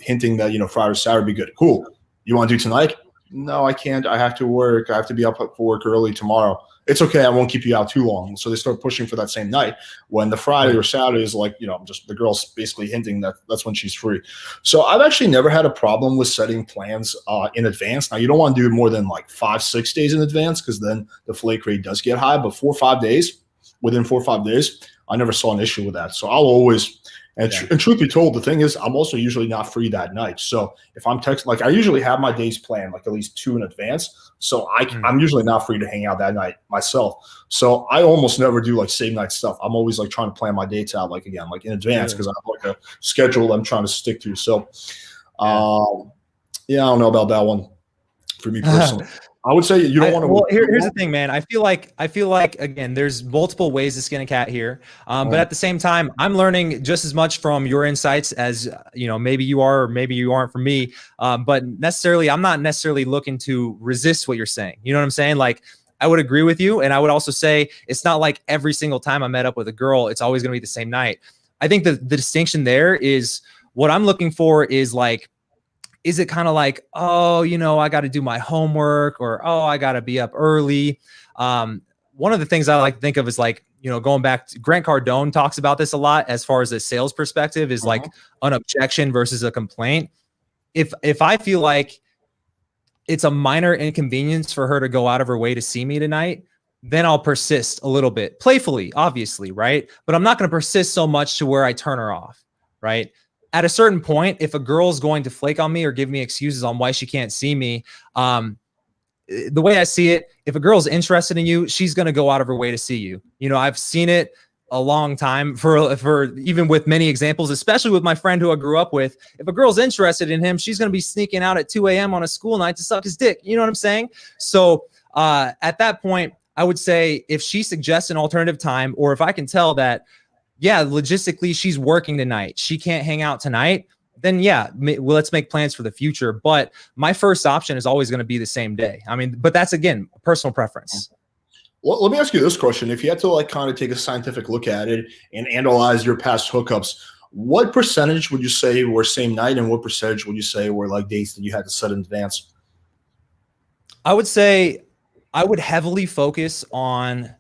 hinting that, Friday or Saturday would be good. Cool. You want to do tonight? No, I can't. I have to work. I have to be up for work early tomorrow. It's okay. I won't keep you out too long. So they start pushing for that same night when the Friday or Saturday is like, just the girl's basically hinting that that's when she's free. So I've actually never had a problem with setting plans in advance. Now, you don't want to do it more than like 5-6 days in advance because then the flake rate does get high. But 4 or 5 days, within 4 or 5 days, I never saw an issue with that. So I'll always – and truth be told, the thing is, I'm also usually not free that night. So if I'm texting, like I usually have my days planned like at least 2 in advance. So I'm usually not free to hang out that night myself. So I almost never do like same night stuff. I'm always like trying to plan my dates out like in advance because I have like a schedule I'm trying to stick to. So I don't know about that one for me personally. I would say you don't want to. Well, here's the thing, man. I feel like again, there's multiple ways to skin a cat here, but at the same time, I'm learning just as much from your insights as maybe you are, or maybe you aren't for me. But I'm not necessarily looking to resist what you're saying. You know what I'm saying? Like I would agree with you, and I would also say it's not like every single time I met up with a girl, it's always going to be the same night. I think the distinction there is what I'm looking for is like. Is it kind of like, oh, I got to do my homework or, oh, I got to be up early. One of the things I like to think of is like, going back to Grant Cardone talks about this a lot as far as a sales perspective is like an objection versus a complaint. If I feel like it's a minor inconvenience for her to go out of her way to see me tonight, then I'll persist a little bit, playfully, obviously, right? But I'm not going to persist so much to where I turn her off, right? At a certain point, if a girl's going to flake on me or give me excuses on why she can't see me, the way I see it, if a girl's interested in you, she's going to go out of her way to see you. You know, I've seen it a long time for even with many examples, especially with my friend who I grew up with. If a girl's interested in him, she's going to be sneaking out at 2 a.m. on a school night to suck his dick. You know what I'm saying? So at that point, I would say if she suggests an alternative time, or if I can tell that, yeah, logistically she's working tonight, she can't hang out tonight, then yeah, well, let's make plans for the future. But my first option is always going to be the same day. I mean, but that's, again, personal preference. Well, let me ask you this question. If you had to like kind of take a scientific look at it and analyze your past hookups, what percentage would you say were same night, and what percentage would you say were like dates that you had to set in advance? I would say I would heavily focus on,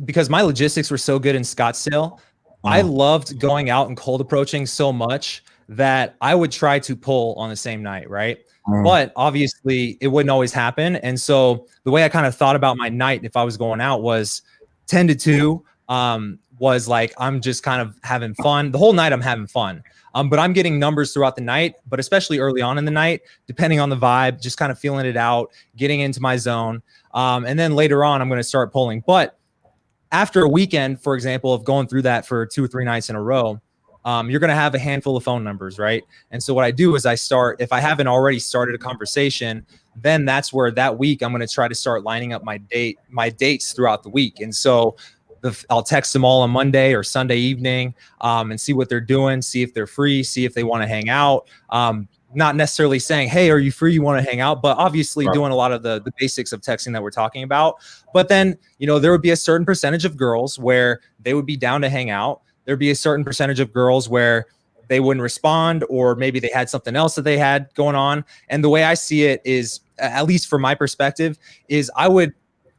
because my logistics were so good in Scottsdale, I loved going out and cold approaching so much that I would try to pull on the same night, right? But obviously it wouldn't always happen. And so the way I kind of thought about my night, if I was going out, was 10 to 2, was like, I'm just kind of having fun. The whole night I'm having fun. But I'm getting numbers throughout the night, but especially early on in the night, depending on the vibe, just kind of feeling it out, getting into my zone. And then later on, I'm going to start pulling. But after a weekend, for example, of going through that for 2 or 3 nights in a row, you're going to have a handful of phone numbers, right? And so what I do is I start, if I haven't already started a conversation, then that's where that week I'm going to try to start lining up my dates throughout the week. And so I'll text them all on Monday or Sunday evening, and see what they're doing, see if they're free, see if they want to hang out. Not necessarily saying, hey, are you free? You want to hang out? But obviously doing a lot of the basics of texting that we're talking about. But then, you know, there would be a certain percentage of girls where they would be down to hang out. There'd be a certain percentage of girls where they wouldn't respond, or maybe they had something else that they had going on. And the way I see it is, at least from my perspective, is I would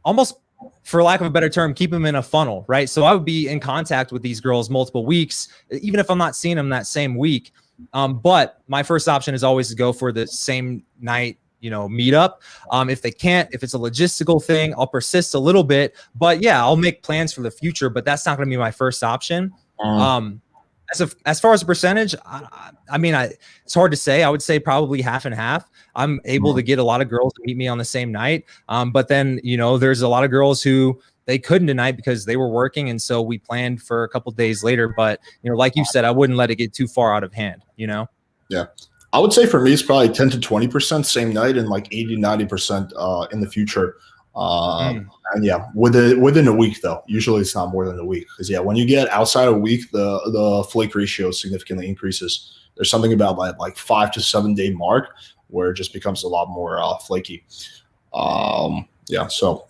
almost, for lack of a better term, keep them in a funnel, right? So I would be in contact with these girls multiple weeks, even if I'm not seeing them that same week. But my first option is always to go for the same night, you know, meetup. If they can't, if it's a logistical thing, I'll persist a little bit, but yeah, I'll make plans for the future, but that's not going to be my first option. As far as the percentage, I mean, it's hard to say. I would say probably half and half. I'm able to get a lot of girls to meet me on the same night. But then, you know, there's a lot of girls who they couldn't tonight because they were working. And so we planned for a couple days later. But, you know, like you said, I wouldn't let it get too far out of hand, you know? Yeah. I would say for me, it's probably 10 to 20% same night, and like 80, 90% in the future. And yeah, within a week though. Usually it's not more than a week, because yeah, when you get outside a week, the flake ratio significantly increases. There's something about that like 5 to 7 day mark where it just becomes a lot more flaky. Yeah, so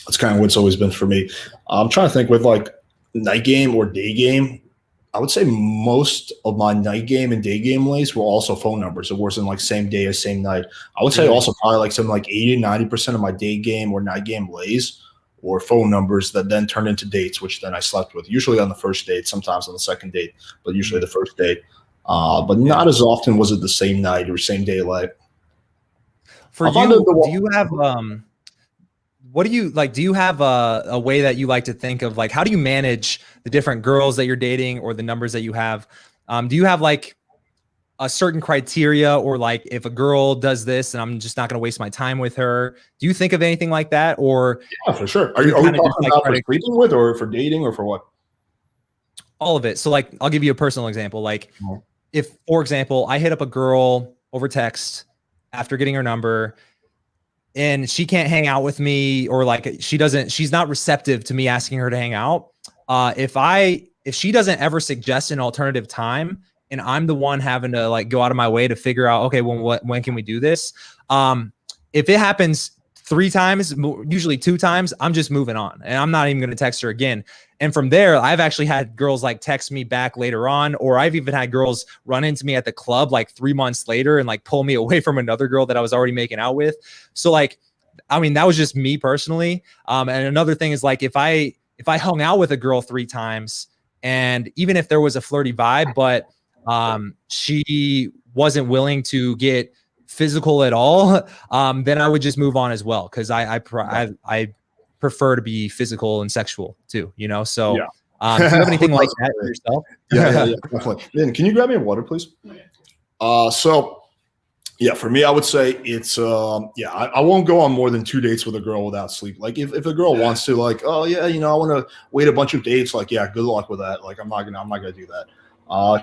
that's kind of what's always been for me. I'm trying to think with like night game or day game. I would say most of my night game and day game lays were also phone numbers. It wasn't like same day or same night. I would say also probably like something like 80, 90% of my day game or night game lays were phone numbers that then turned into dates, which then I slept with, usually on the first date, sometimes on the second date, but usually the first date. But not as often was it the same night or same day late. For you, do you have what do you like? Do you have a way that you like to think of, like, how do you manage the different girls that you're dating or the numbers that you have? Do you have like a certain criteria, or like if a girl does this and I'm just not going to waste my time with her? Do you think of anything like that? Or yeah, for sure. Are we talking about for sleeping with, or for dating, or for what? All of it. So like, I'll give you a personal example. Like if, for example, I hit up a girl over text after getting her number, and she can't hang out with me, or like she's not receptive to me asking her to hang out. If she doesn't ever suggest an alternative time, and I'm the one having to like go out of my way to figure out, okay, when can we do this? If it happens 3 times, usually 2 times, I'm just moving on, and I'm not even going to text her again. And from there, I've actually had girls like text me back later on, or I've even had girls run into me at the club like 3 months later and like pull me away from another girl that I was already making out with. So like, I mean, that was just me personally. And another thing is like, if I hung out with a girl 3 times, and even if there was a flirty vibe, but she wasn't willing to get physical at all, then I would just move on as well, because I prefer to be physical and sexual too, you know. So Yeah. do you have anything like that for yourself? Yeah, definitely. Then can you grab me a water, please? So yeah, for me, I would say it's yeah, I won't go on more than 2 dates with a girl without sleep. Like if a girl wants to, like, oh yeah, you know, I want to wait a bunch of dates, like, yeah, good luck with that. Like I'm not gonna do that.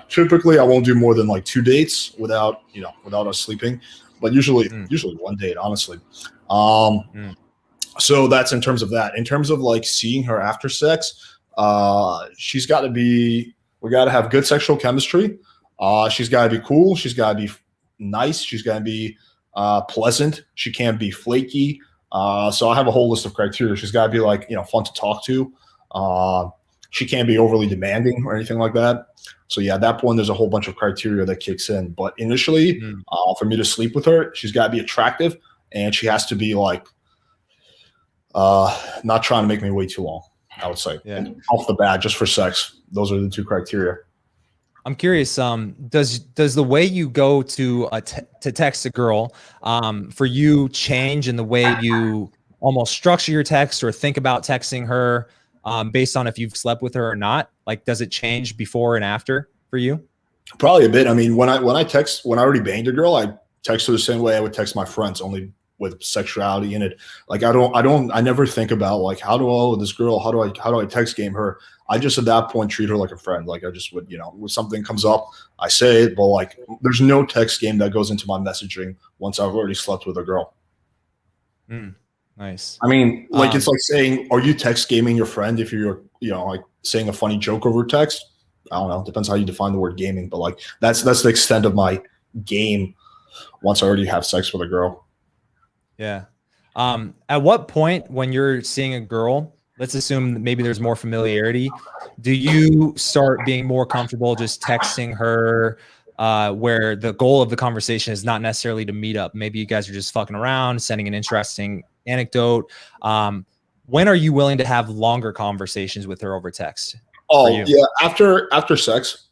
Typically I won't do more than like 2 dates without, you know, without us sleeping. But usually 1 date, honestly. So that's in terms of that. In terms of like seeing her after sex, we got to have good sexual chemistry. She's got to be cool. She's got to be nice. She's got to be pleasant. She can't be flaky. So I have a whole list of criteria. She's got to be like, you know, fun to talk to. She can't be overly demanding or anything like that. So yeah, at that point, there's a whole bunch of criteria that kicks in. But initially, for me to sleep with her, she's got to be attractive, and she has to be like not trying to make me wait too long, I would say. Yeah. Off the bat, just for sex, those are the 2 criteria. I'm curious. Does the way you go to text a girl for you change in the way you almost structure your text or think about texting her based on if you've slept with her or not? Like, does it change before and after for you? Probably a bit. I mean, when I already banged a girl, I text her the same way I would text my friends, only with sexuality in it. Like I never think about like how do I text game her. I just at that point treat her like a friend. Like I just would, you know, when something comes up, I say it, but like there's no text game that goes into my messaging once I've already slept with a girl. Nice. I mean, like it's like saying, are you text gaming your friend if you're, you know, like saying a funny joke over text? I don't know. Depends how you define the word gaming, but like that's the extent of my game once I already have sex with a girl. Yeah. At what point when you're seeing a girl, let's assume maybe there's more familiarity, do you start being more comfortable just texting her where the goal of the conversation is not necessarily to meet up? Maybe you guys are just fucking around, sending an interesting anecdote. When are you willing to have longer conversations with her over text? Oh, yeah. After sex,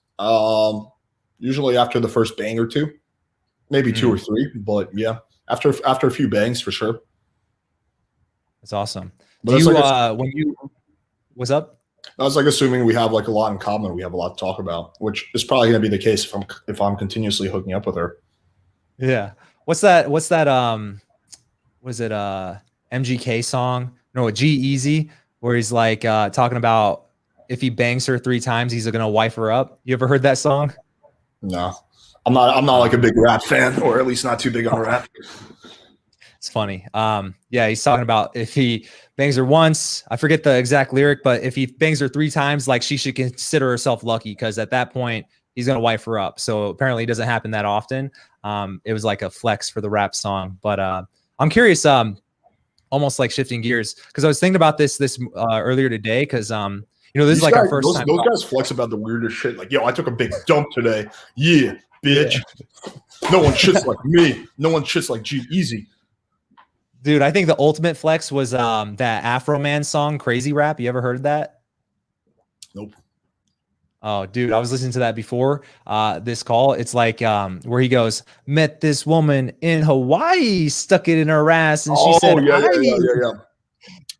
usually after the first bang or 2, maybe 2 or 3, but yeah. After a few bangs, for sure. That's awesome. But do you what's up? I was like assuming we have like a lot in common. We have a lot to talk about, which is probably going to be the case if I'm continuously hooking up with her. Yeah. What's that? Was it MGK song? No, G-Eazy, where he's like talking about if he bangs her 3 times, he's gonna wife her up. You ever heard that song? No. I'm not like a big rap fan, or at least not too big on rap. It's funny. Yeah, he's talking about if he bangs her once, I forget the exact lyric, but if he bangs her 3 times, like she should consider herself lucky, because at that point he's gonna wife her up. So apparently it doesn't happen that often. It was like a flex for the rap song. But I'm curious, almost like shifting gears, because I was thinking about this earlier today, because you know, this is like our first time. Those guys flex about the weirdest shit. Like, yo, I took a big dump today. Yeah, bitch. Yeah. No one shits like me. No one shits like G-Eazy. Dude, I think the ultimate flex was that Afro Man song, Crazy Rap. You ever heard of that? Nope. Oh, dude, I was listening to that before this call. It's like where he goes, met this woman in Hawaii, stuck it in her ass, and she said, yeah.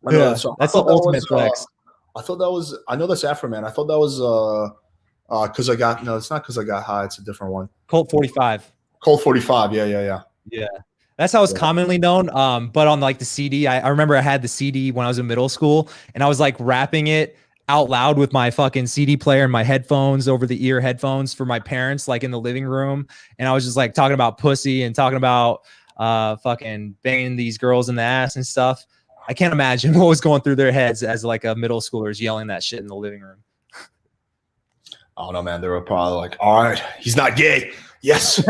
That's the ultimate flex. I know that's Afro Man. I thought that was because it's not because I got high. It's a different one. Colt 45. Colt 45. Yeah. That's how it's commonly known. But on like the CD, I remember I had the CD when I was in middle school, and I was like rapping it out loud with my fucking CD player and my headphones, over the ear headphones for my parents, like in the living room. And I was just like talking about pussy and talking about fucking banging these girls in the ass and stuff. I can't imagine what was going through their heads as like a middle schoolers yelling that shit in the living room. I don't know, man. They were probably like, all right, he's not gay. Yes.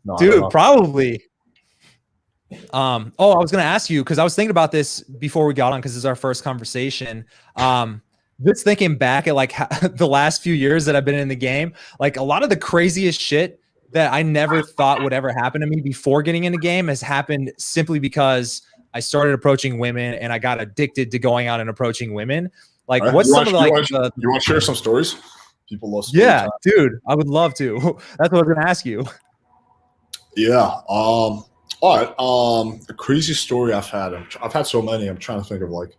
No, dude, probably. I was going to ask you, because I was thinking about this before we got on, because this is our first conversation. Just thinking back at like the last few years that I've been in the game, like a lot of the craziest shit that I never thought would ever happen to me before getting in the game has happened simply because I started approaching women and I got addicted to going out and approaching women. Like, what's some of the, like, you want to share some stories? People love stories. Yeah, dude, I would love to. That's what I was going to ask you. Yeah. All right. The crazy story I've had. I've had so many. I'm trying to think of like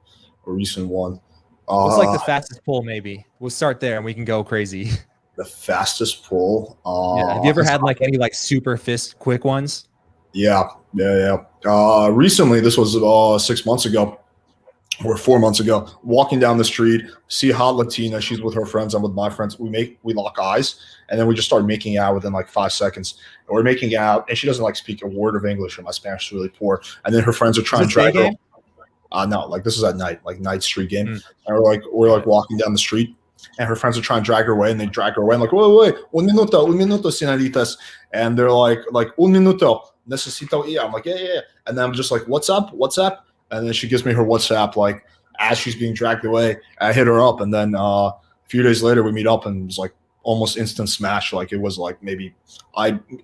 a recent one. What's like Uh, the fastest pull? Maybe we'll start there and we can go crazy. the fastest pull. Yeah. Have you ever had like any like super fist quick ones? Yeah. Yeah. Yeah. Recently, this was 6 months ago or 4 months ago. Walking down the street, see a hot Latina. She's with her friends. I'm with my friends. We lock eyes, and then we just start making out within like 5 seconds. And we're making out, and she doesn't like speak a word of English, and my Spanish is really poor. And then her friends are Is trying to this day drag her. game? No, like this is at night, like night street game. Mm, And we're got like it. walking down the street, and her friends are trying to drag her away, and they drag her away. I'm like, wait, un minuto, señoritas. And they're like, un minuto, necesito ir. I'm like, yeah. And then I'm just like, what's up? And then she gives me her WhatsApp, like as she's being dragged away. I hit her up, and then a few days later we meet up, and it was like almost instant smash. Like it was like maybe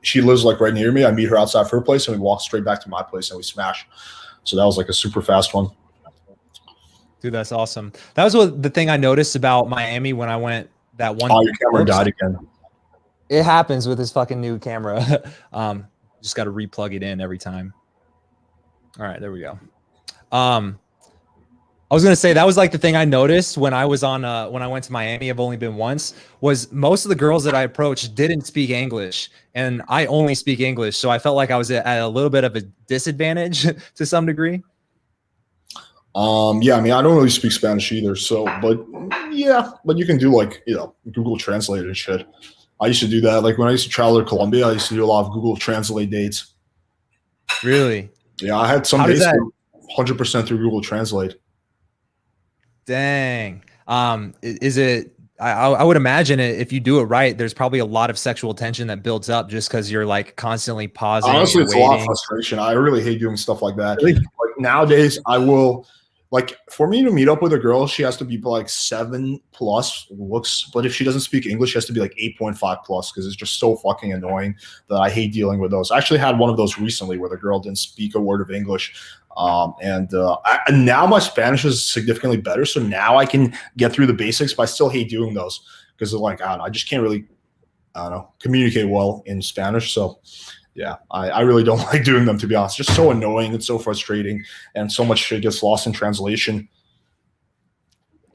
she lives like right near me. I meet her outside her place, and we walk straight back to my place, and we smash. So that was like a super fast one. Dude, that's awesome. That was what the thing I noticed about Miami when I went that one. Oh, your camera Oops. died again. It happens with this fucking new camera. Just got to replug it in every time. All right, there we go. I was gonna say that was like the thing I noticed when I was on when I went to Miami. I've only been once. Was most of the girls that I approached didn't speak English, and I only speak English, so I felt like I was at a little bit of a disadvantage to some degree. Yeah, I mean, I don't really speak Spanish either, so, but you can do like, Google Translate and shit. I used to do that. Like when I used to travel to Colombia, I used to do a lot of Google Translate dates. Really? Yeah, I had some How does dates that? 100% through Google Translate. Dang. Is it? I would imagine it if you do it right. There's probably a lot of sexual tension that builds up just because you're like constantly pausing Honestly, and it's a lot of waiting. frustration. I really hate doing stuff like that. Really? Like nowadays, I will like for me to meet up with a girl, she has to be like 7+ looks. But if she doesn't speak English, she has to be like 8.5 plus because it's just so fucking annoying that I hate dealing with those. I actually had one of those recently where the girl didn't speak a word of English. And now my Spanish is significantly better. So now I can get through the basics, but I still hate doing those because like, I don't know, I just can't really, I don't know, communicate well in Spanish. So yeah, I really don't like doing them, to be honest. Just so annoying. It's so frustrating. And so much shit gets lost in translation.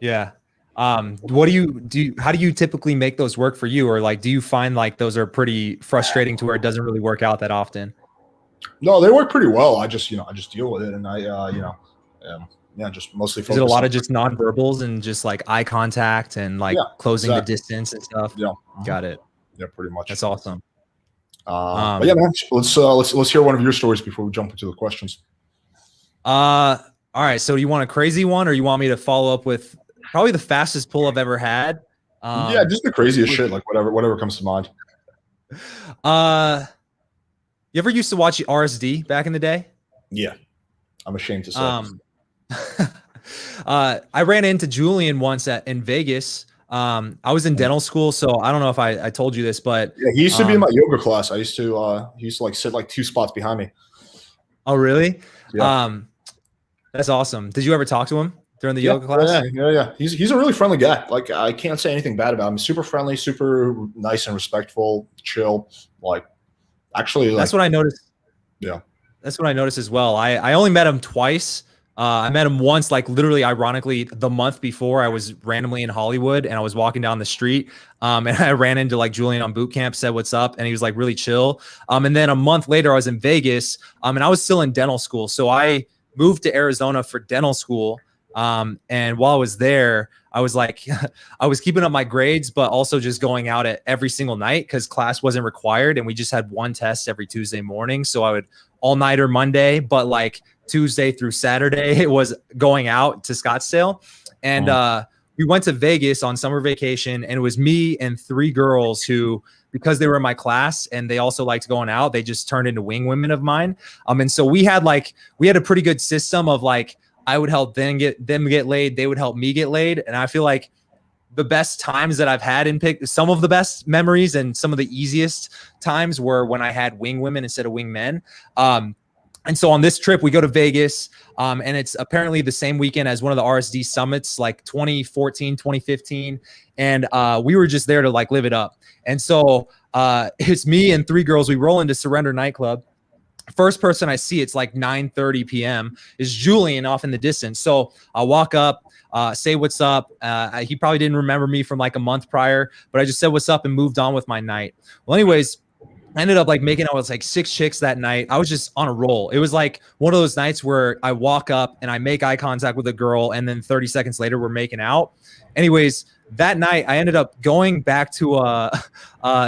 Yeah. What do you how do you typically make those work for you? Or like, do you find like those are pretty frustrating to where it doesn't really work out that often? No, they work pretty well. I just deal with it. And yeah, just mostly Is it a focus lot on, of just nonverbals and just like eye contact and like yeah, closing the exactly. distance and stuff? Yeah. Got it. Yeah, pretty much. That's awesome. But yeah, Um, man, let's hear one of your stories before we jump into the questions. all right. So you want a crazy one or you want me to follow up with probably the fastest pull I've ever had? Yeah, just the craziest shit, like whatever comes to mind. Uh, you ever used to watch RSD back in the day? Yeah, I'm ashamed to say. I ran into Julian once in Vegas. I was in dental school, so I don't know if I told you this, but Yeah, he used to be in my yoga class. He used to like sit like 2 spots behind me. oh really? Yeah. That's awesome. Did you ever talk to him during the yoga class? Yeah. He's a really friendly guy. Like I can't say anything bad about him. He's super friendly, super nice and respectful, chill. Like actually, like That's what I noticed. yeah. That's what I noticed as well. I only met him twice. I met him once, like literally, ironically, the month before I was randomly in Hollywood and I was walking down the street. And I ran into like Julian on boot camp, said what's up, and he was like really chill. And then a month later, I was in Vegas, and I was still in dental school. So I moved to Arizona for dental school. And while I was there, I was like, I was keeping up my grades, but also just going out at every single night because class wasn't required. And we just had one test every Tuesday morning. So I would all-nighter Monday, but like Tuesday through Saturday, it was going out to Scottsdale. And we went to Vegas on summer vacation, and it was me and 3 girls who, because they were in my class and they also liked going out, they just turned into wing women of mine. And so we had a pretty good system of like, I would help them get laid. They would help me get laid. And I feel like the best times that I've had some of the best memories and some of the easiest times were when I had wing women instead of wing men. And so on this trip, we go to Vegas, and it's apparently the same weekend as one of the RSD summits, like 2014, 2015. And we were just there to like live it up. And so it's me and 3 girls. We roll into Surrender nightclub. First person I see, it's like 9:30 p.m. is Julian off in the distance. So I walk up, say what's up. He probably didn't remember me from like a month prior, but I just said what's up and moved on with my night. Well, anyways, I ended up like making out with like 6 chicks that night. I was just on a roll. It was like one of those nights where I walk up and I make eye contact with a girl, and then 30 seconds later we're making out. Anyways, that night I ended up going back to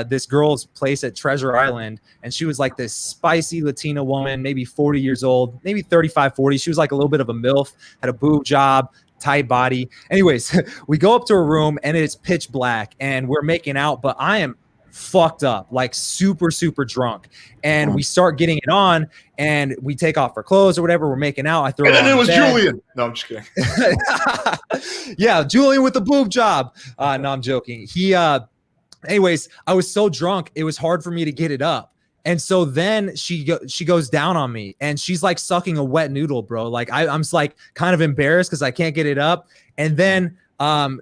this girl's place at Treasure Island, and she was like this spicy Latina woman, maybe 40 years old, maybe 35, 40. She was like a little bit of a MILF, had a boob job, tight body. Anyways, we go up to her room and it's pitch black and we're making out, but I am fucked up, like super, super drunk. And we start getting it on and we take off our clothes or whatever. We're making out. I throw and it then it was bed. Julian. No, I'm just kidding. Yeah, Julian with the boob job. No, I'm joking. Anyways, I was so drunk, it was hard for me to get it up. And so then she goes down on me and she's like sucking a wet noodle, bro. Like I'm just like kind of embarrassed because I can't get it up. And then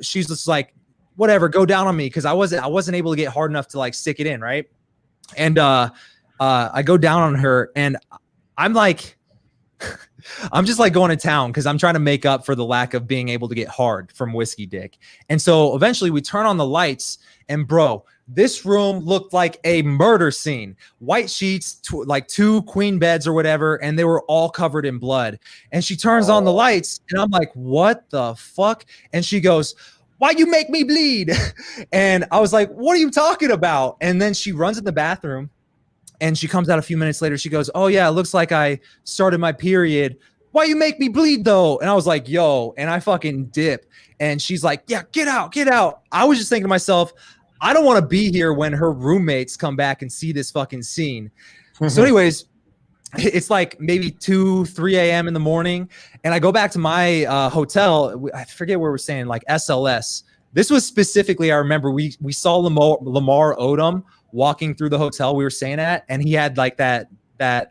she's just like, whatever, go down on me, because I wasn't able to get hard enough to like stick it in, right? And I go down on her and I'm like I'm just like going to town because I'm trying to make up for the lack of being able to get hard from whiskey dick. And so eventually we turn on the lights and bro, this room looked like a murder scene. White sheets, like 2 queen beds or whatever, and they were all covered in blood. And she turns on the lights and I'm like, what the fuck? And she goes, why you make me bleed? And I was like, what are you talking about? And then she runs in the bathroom and she comes out a few minutes later. She goes, oh yeah, it looks like I started my period. Why you make me bleed though? And I was like, yo, and I fucking dip. And she's like, yeah, get out, get out. I was just thinking to myself, I don't want to be here when her roommates come back and see this fucking scene. So anyways, it's like maybe 2, 3 a.m. in the morning. And I go back to my hotel. I forget where we're staying, like SLS. This was specifically, I remember we saw Lamar Odom walking through the hotel we were staying at. And he had like that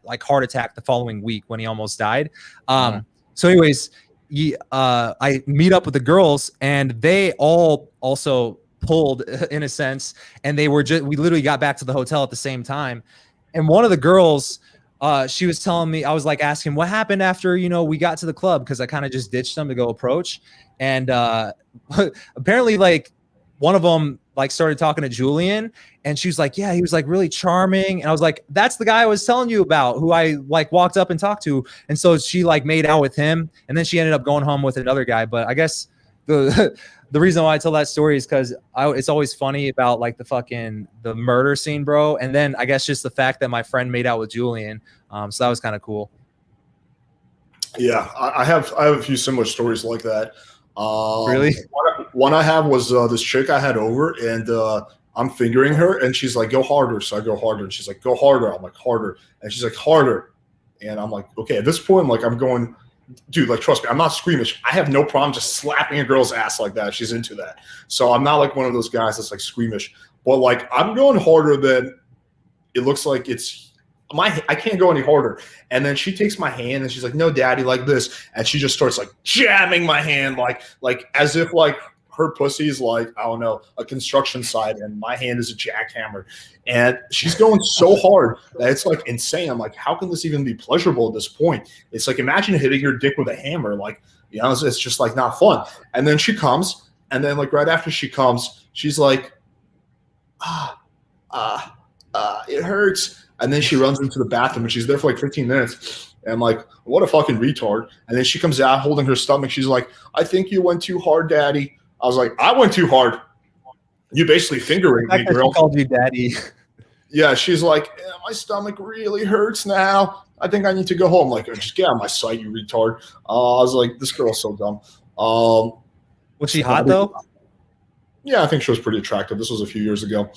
like heart attack the following week when he almost died. So anyways, I meet up with the girls and they all also pulled in a sense. And we literally got back to the hotel at the same time. And one of the girls, she was telling me, I was like asking what happened after, we got to the club, because I kind of just ditched them to go approach. And apparently like one of them like started talking to Julian and she was like, yeah, he was like really charming. And I was like, that's the guy I was telling you about, who I like walked up and talked to. And so she like made out with him and then she ended up going home with another guy. But I guess the reason why I tell that story is because it's always funny about like the murder scene, bro. And then I guess just the fact that my friend made out with Julian. So that was kind of cool. Yeah, I have a few similar stories like that. Really? One I have was this chick I had over, and I'm fingering her, and she's like, "Go harder." So I go harder, and she's like, "Go harder." I'm like, "Harder," and she's like, "Harder," and I'm like, "Okay." At this point, like, I'm going, dude. Like, trust me, I'm not squeamish. I have no problem just slapping a girl's ass like that. She's into that, so I'm not like one of those guys that's like squeamish. But like, I'm going harder than it looks like it's. I can't go any harder. And then she takes my hand and she's like, no, daddy, like this. And she just starts like jamming my hand, like as if like her pussy is like, I don't know, a construction site and my hand is a jackhammer. And she's going so hard that it's like insane. I'm like, how can this even be pleasurable at this point? It's like, imagine hitting your dick with a hammer. Like, it's just like not fun. And then she comes, and then like right after she comes, she's like, it hurts. And then she runs into the bathroom and she's there for like 15 minutes. And I'm like, what a fucking retard. And then she comes out holding her stomach. She's like, I think you went too hard, daddy. I was like, I went too hard. You basically fingering me, girl. She called you daddy. Yeah, she's like, my stomach really hurts now. I think I need to go home. Like, just get out of my sight, you retard. I was like, this girl's so dumb. Was she hot though? Yeah, I think she was pretty attractive. This was a few years ago.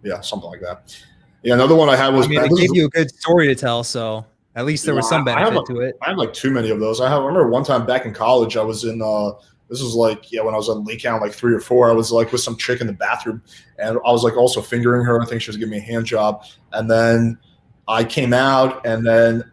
Yeah, something like that. Yeah, another one I had was. I mean, it gave you a good story to tell, so at least there was some benefit to it. I have like too many of those. I remember one time back in college, I was in. This was like when I was on Lake County, like 3 or 4. I was like with some chick in the bathroom, and I was like also fingering her. I think she was giving me a hand job, and then I came out, and then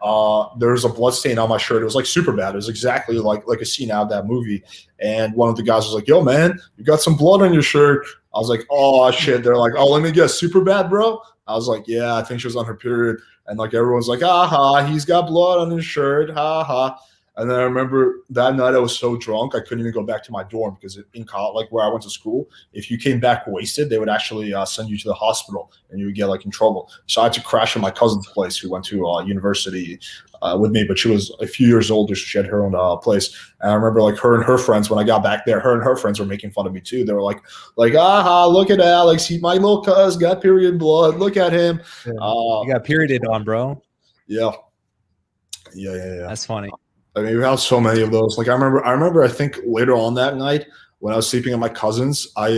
there was a blood stain on my shirt. It was like super bad. It was exactly like a scene out of that movie. And one of the guys was like, "Yo, man, you got some blood on your shirt." I was like, "Oh shit!" They're like, "Oh, let me guess, super bad, bro." I was like, "Yeah, I think she was on her period." And like everyone's like, "Aha, he's got blood on his shirt, ha ha." And then I remember that night I was so drunk I couldn't even go back to my dorm because in college, like where I went to school, if you came back wasted, they would actually send you to the hospital and you would get like in trouble. So I had to crash at my cousin's place who went to university with me, but she was a few years older, so she had her own place. And I remember like her and her friends, when I got back there, her and her friends were making fun of me too. They were like, aha, look at Alex, my little cuz got period blood. Look at him. Yeah. You got perioded on, bro. Yeah. That's funny. I mean, we have so many of those. Like I remember. I think later on that night when I was sleeping at my cousin's, I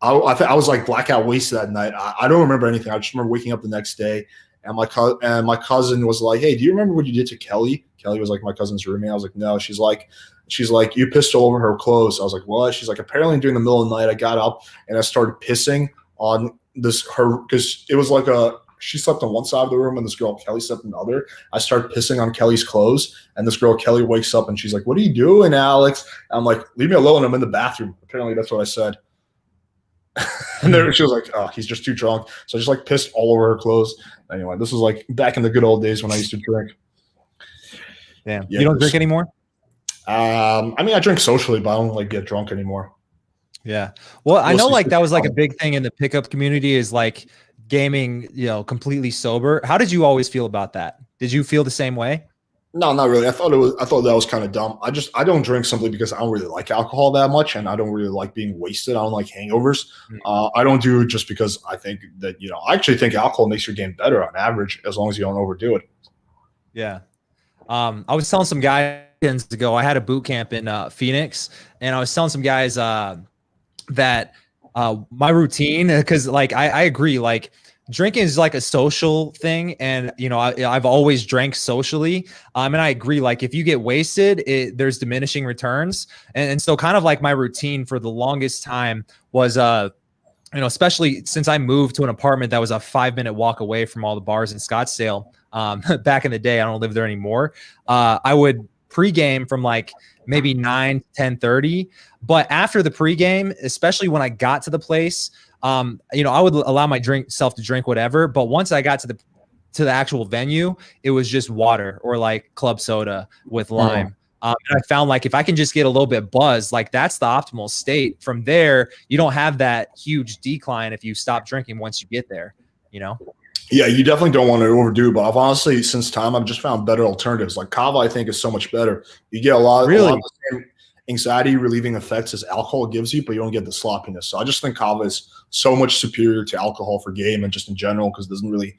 was like blackout wasted that night. I don't remember anything. I just remember waking up the next day, and my cousin was like, "Hey, do you remember what you did to Kelly?" Kelly was like my cousin's roommate. I was like, "No." She's like, "You pissed all over her clothes." I was like, "What?" She's like, "Apparently during the middle of the night, I got up and I started pissing on because it was like she slept on one side of the room and this girl Kelly slept on the other. I started pissing on Kelly's clothes, and this girl Kelly wakes up and she's like, "What are you doing, Alex?" And I'm like, "Leave me alone. I'm in the bathroom." Apparently that's what I said. And then she was like, "Oh, he's just too drunk." So I just like pissed all over her clothes. Anyway, this was like back in the good old days when I used to drink. Damn. Yeah, you don't drink anymore? I mean, I drink socially, but I don't like get drunk anymore. Yeah. Well, I know like that was like a big thing in the pickup community is like gaming, completely sober. How did you always feel about that? Did you feel the same way? No, not really. I thought that was kind of dumb. I don't drink simply because I don't really like alcohol that much, and I don't really like being wasted. I don't like hangovers. I don't do it just because I think that I actually think alcohol makes your game better on average as long as you don't overdo it. Yeah. I was telling some guys ago. I had a boot camp in Phoenix, and I was telling some guys that my routine, because like I agree, like drinking is like a social thing, and I've always drank socially, and I agree, like if you get wasted, there's diminishing returns, and so kind of like my routine for the longest time was especially since I moved to an apartment that was a 5-minute walk away from all the bars in Scottsdale. Back in the day, I don't live there anymore. I would pregame from like maybe 9 to 10:30, but after the pregame, especially when I got to the place, I would allow my self to drink whatever. But once I got to the actual venue, it was just water or like club soda with lime. And I found like if I can just get a little bit buzzed, like that's the optimal state. From there, you don't have that huge decline if you stop drinking once you get there, Yeah, you definitely don't want to overdo, but I've honestly, since time, I've just found better alternatives. Like kava, I think, is so much better. You get a lot of the same anxiety relieving effects as alcohol gives you, but you don't get the sloppiness. So I just think kava is so much superior to alcohol for game and just in general because it doesn't really,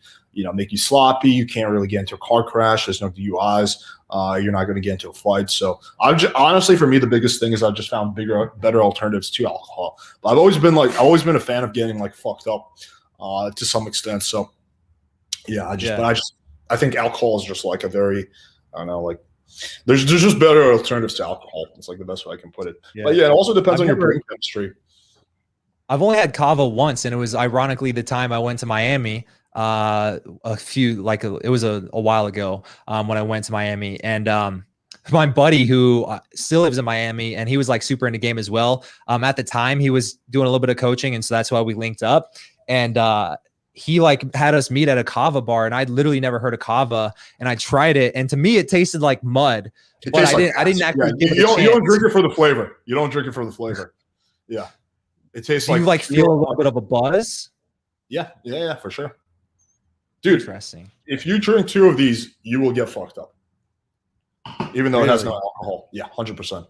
make you sloppy. You can't really get into a car crash. There's no DUIs. You're not going to get into a fight. So honestly, for me, the biggest thing is I've just found better alternatives to alcohol. But I've always been a fan of getting like fucked up to some extent. So. Yeah, I think alcohol is just like a very, I don't know, like there's just better alternatives to alcohol. It's like the best way I can put it. Yeah. But yeah, it also depends on your brain chemistry. I've only had kava once, and it was ironically the time I went to Miami. It was a while ago when I went to Miami, and my buddy who still lives in Miami, and he was like super into game as well. At the time, he was doing a little bit of coaching, and so that's why we linked up. And he like had us meet at a kava bar, and I'd literally never heard of kava, and I tried it, and to me it tasted like mud. But I didn't actually. Yeah, you don't drink it for the flavor. You don't drink it for the flavor. Yeah, it tastes like. You like feel a little bit of a buzz. Yeah, for sure. Dude, interesting. If you drink 2 of these, you will get fucked up, even though it has no alcohol. Yeah, 100%.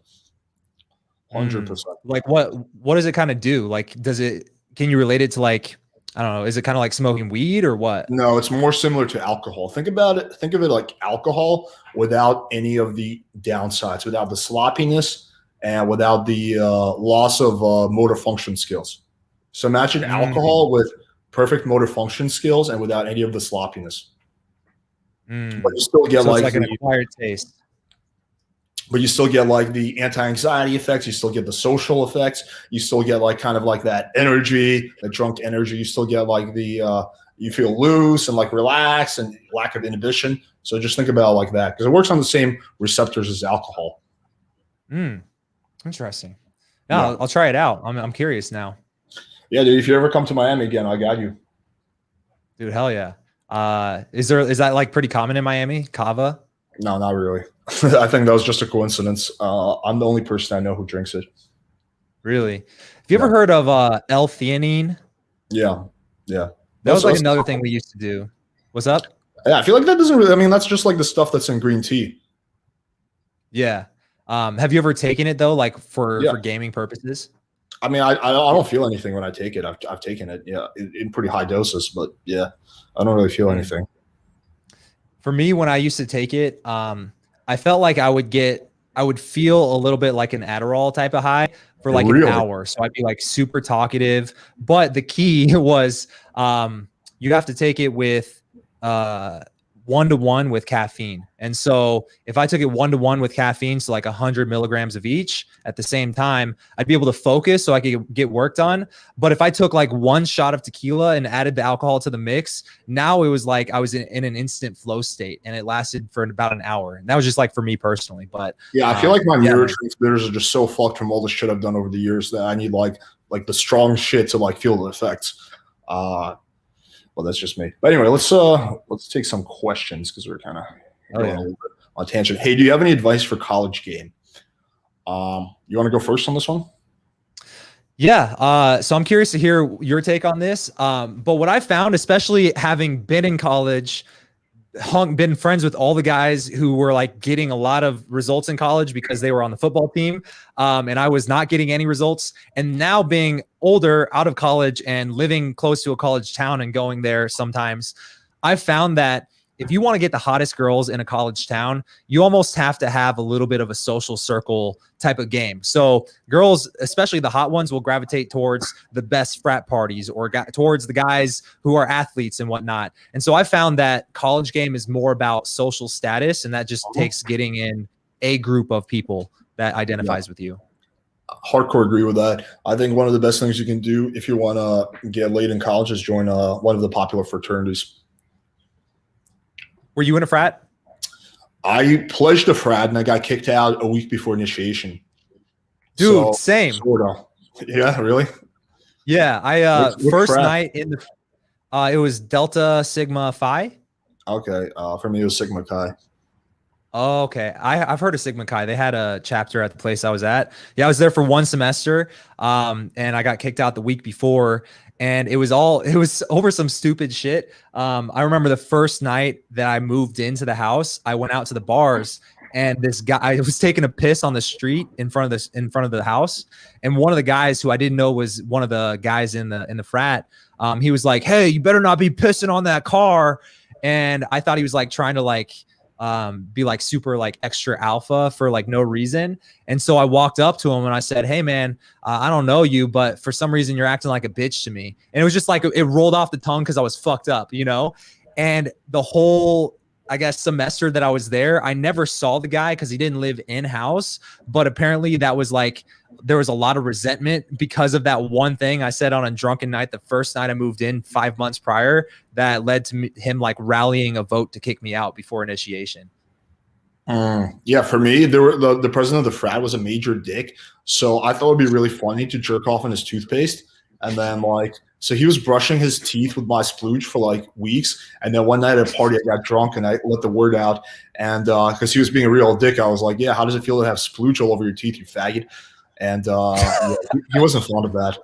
100%. Like what does it kind of do? Like, can you relate it to like? I don't know. Is it kind of like smoking weed or what? No, it's more similar to alcohol. Think of it like alcohol without any of the downsides, without the sloppiness and without the loss of motor function skills. So imagine alcohol with perfect motor function skills and without any of the sloppiness. But you still get like an acquired taste. But you still get like the anti-anxiety effects. You still get the social effects. You still get like kind of like that energy, the drunk energy. You still get like the you feel loose and like relaxed and lack of inhibition. So just think about it like that because it works on the same receptors as alcohol. Interesting. No, I'll try it out. I'm curious now. Yeah, dude. If you ever come to Miami again, I got you. Dude, hell yeah. Is that like pretty common in Miami? Cava? No, not really. I think that was just a coincidence. I'm the only person I know who drinks it. Really? Have you ever heard of L-theanine? Yeah. That was like another thing we used to do. What's up? Yeah, I feel like that doesn't really. I mean, that's just like the stuff that's in green tea. Yeah. Have you ever taken it though, like for gaming purposes? I mean, I don't feel anything when I take it. I've taken it, in pretty high doses, but yeah, I don't really feel anything. For me, when I used to take it, I felt like I would feel a little bit like an Adderall type of high for like an hour. So I'd be like super talkative. But the key was you have to take it with 1-to-1 with caffeine. And so if I took it 1-to-1 with caffeine, so like 100 milligrams of each at the same time, I'd be able to focus so I could get work done. But if I took like one shot of tequila and added the alcohol to the mix, now it was like I was in an instant flow state and it lasted for about an hour. And that was just like for me personally. But yeah, I feel like my neurotransmitters are just so fucked from all the shit I've done over the years that I need like the strong shit to like feel the effects. Well, that's just me. But anyway, let's take some questions because we're kind of going a little bit on tangent. Hey, do you have any advice for college game? You want to go first on this one? Yeah. So I'm curious to hear your take on this. But what I found, especially having been in college, been friends with all the guys who were like getting a lot of results in college because they were on the football team. And I was not getting any results. And now being older, out of college and living close to a college town and going there sometimes, I've found that if you want to get the hottest girls in a college town, you almost have to have a little bit of a social circle type of game. So girls, especially the hot ones, will gravitate towards the best frat parties or towards the guys who are athletes and whatnot. And so I found that college game is more about social status, and that just takes getting in a group of people that identifies with you. Hardcore agree with that. I think one of the best things you can do if you want to get laid in college is join one of the popular fraternities. Were you in a frat? I pledged a frat and I got kicked out a week before initiation. Dude, so, same. Sorta. Yeah, really? Yeah, I first frat? Night in the it was Delta Sigma Phi. Okay, for me it was Sigma Chi. Oh, okay. I've heard of Sigma Chi. They had a chapter at the place I was at. Yeah, I was there for one semester, and I got kicked out the week before. And it was over some stupid shit. I remember the first night that I moved into the house, I went out to the bars and this guy, I was taking a piss on the street in front of the house. And one of the guys who I didn't know was one of the guys in the frat, he was like, "Hey, you better not be pissing on that car." And I thought he was like trying to like, be like super like extra alpha for like no reason. And so I walked up to him and I said, "Hey man, I don't know you, but for some reason you're acting like a bitch to me." And it was just like, it rolled off the tongue because I was fucked up, and the whole, I guess, semester that I was there, I never saw the guy because he didn't live in-house, but apparently that was like, there was a lot of resentment because of that one thing I said on a drunken night the first night I moved in 5 months prior that led to him like rallying a vote to kick me out before initiation. Yeah, for me, the president of the frat was a major dick, so I thought it'd be really funny to jerk off on his toothpaste, and then so he was brushing his teeth with my splooge for like weeks, and then one night at a party I got drunk and I let the word out, and because he was being a real dick, I was like, "Yeah, how does it feel to have splooge all over your teeth, you faggot?" And yeah, he wasn't fond of that.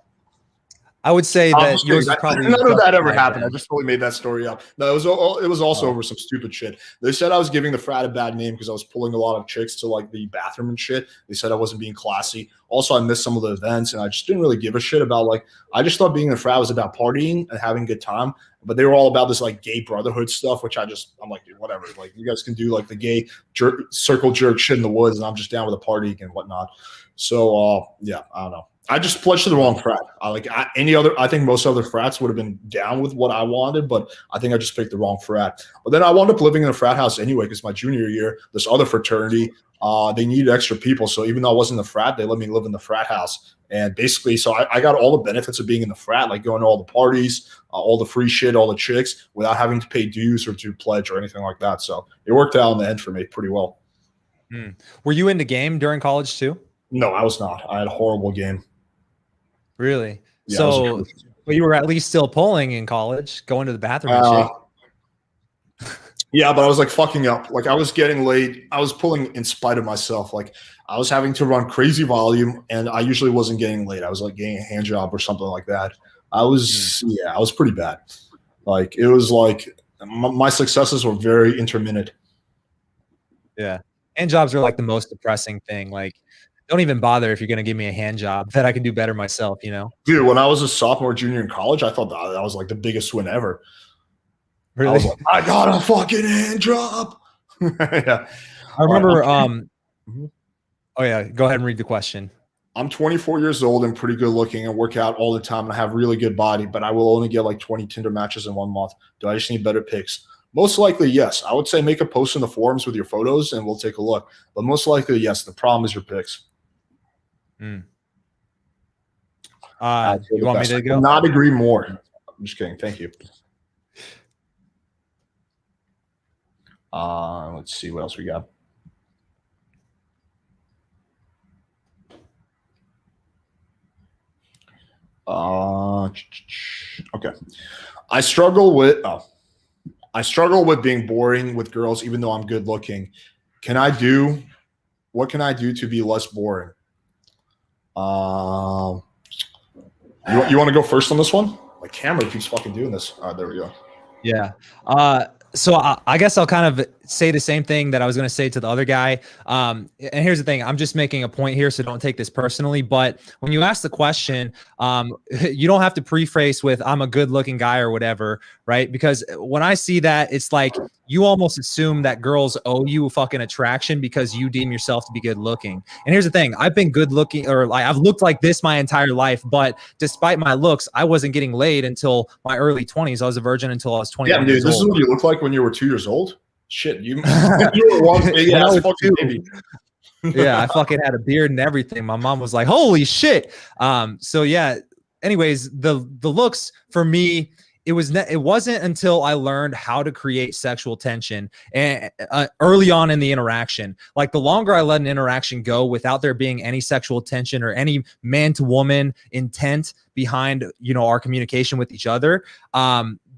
I would say that yours is probably none of that ever happened. I just totally made that story up. No, it was also over some stupid shit. They said I was giving the frat a bad name because I was pulling a lot of chicks to like the bathroom and shit. They said I wasn't being classy. Also, I missed some of the events, and I just didn't really give a shit about like. I just thought being in the frat was about partying and having a good time. But they were all about this like gay brotherhood stuff, which I'm like, dude, whatever. Like you guys can do like the gay circle jerk shit in the woods, and I'm just down with a party and whatnot. So yeah, I don't know. I just pledged to the wrong frat. I think most other frats would have been down with what I wanted, but I think I just picked the wrong frat. But then I wound up living in a frat house anyway because my junior year, this other fraternity, they needed extra people. So even though I wasn't in the frat, they let me live in the frat house. And basically, so I got all the benefits of being in the frat, like going to all the parties, all the free shit, all the chicks, without having to pay dues or to pledge or anything like that. So it worked out in the end for me pretty well. Were you into game during college too? No, I was not. I had a horrible game. Really? Yeah, so, but you were at least still pulling in college, going to the bathroom and shit. Yeah, but I was like fucking up. Like I was getting late. I was pulling in spite of myself. Like I was having to run crazy volume, and I usually wasn't getting late. I was like getting a hand job or something like that. I was pretty bad. Like it was like my successes were very intermittent. Yeah, hand jobs are like the most depressing thing. Like, don't even bother if you're gonna give me a hand job that I can do better myself. You know, dude. When I was a sophomore, junior in college, I thought that was like the biggest win ever. Really? I was like, I got a fucking hand job. Yeah. I remember. Oh yeah, go ahead and read the question. I'm 24 years old and pretty good looking and work out all the time and I have really good body, but I will only get like 20 Tinder matches in 1 month. Do I just need better pics? Most likely, yes. I would say make a post in the forums with your photos and we'll take a look. But most likely, yes. The problem is your pics. You want me to go? Not agree more. I'm just kidding. Thank you. Let's see what else we got. Okay. I struggle with being boring with girls, even though I'm good looking. What can I do to be less boring? You want to go first on this one? My camera keeps fucking doing this. All right, there we go. Yeah. So I guess I'll kind of say the same thing that I was going to say to the other guy. And here's the thing. I'm just making a point here, so don't take this personally. But when you ask the question, you don't have to preface with, I'm a good looking guy or whatever, right? Because when I see that, it's like you almost assume that girls owe you a fucking attraction because you deem yourself to be good looking. And here's the thing. I've been good looking, or I've looked like this my entire life. But despite my looks, I wasn't getting laid until my early 20s. I was a virgin until I was 21 years old. This is what you look like when you were 2 years old? Shit, you were one big ass fucking baby. Yeah, I fucking had a beard and everything. My mom was like, holy shit. So yeah, anyways, the looks for me, it wasn't until I learned how to create sexual tension and early on in the interaction. Like the longer I let an interaction go without there being any sexual tension or any man to woman intent behind, our communication with each other,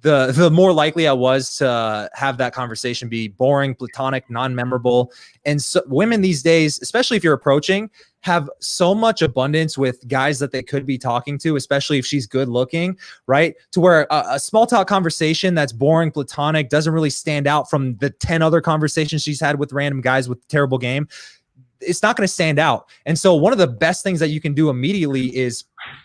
the more likely I was to have that conversation be boring, platonic, non-memorable. And so women these days, especially if you're approaching, have so much abundance with guys that they could be talking to, especially if she's good looking, right? To where a small talk conversation that's boring, platonic, doesn't really stand out from the 10 other conversations she's had with random guys with terrible game. It's not going to stand out. And so one of the best things that you can do immediately is,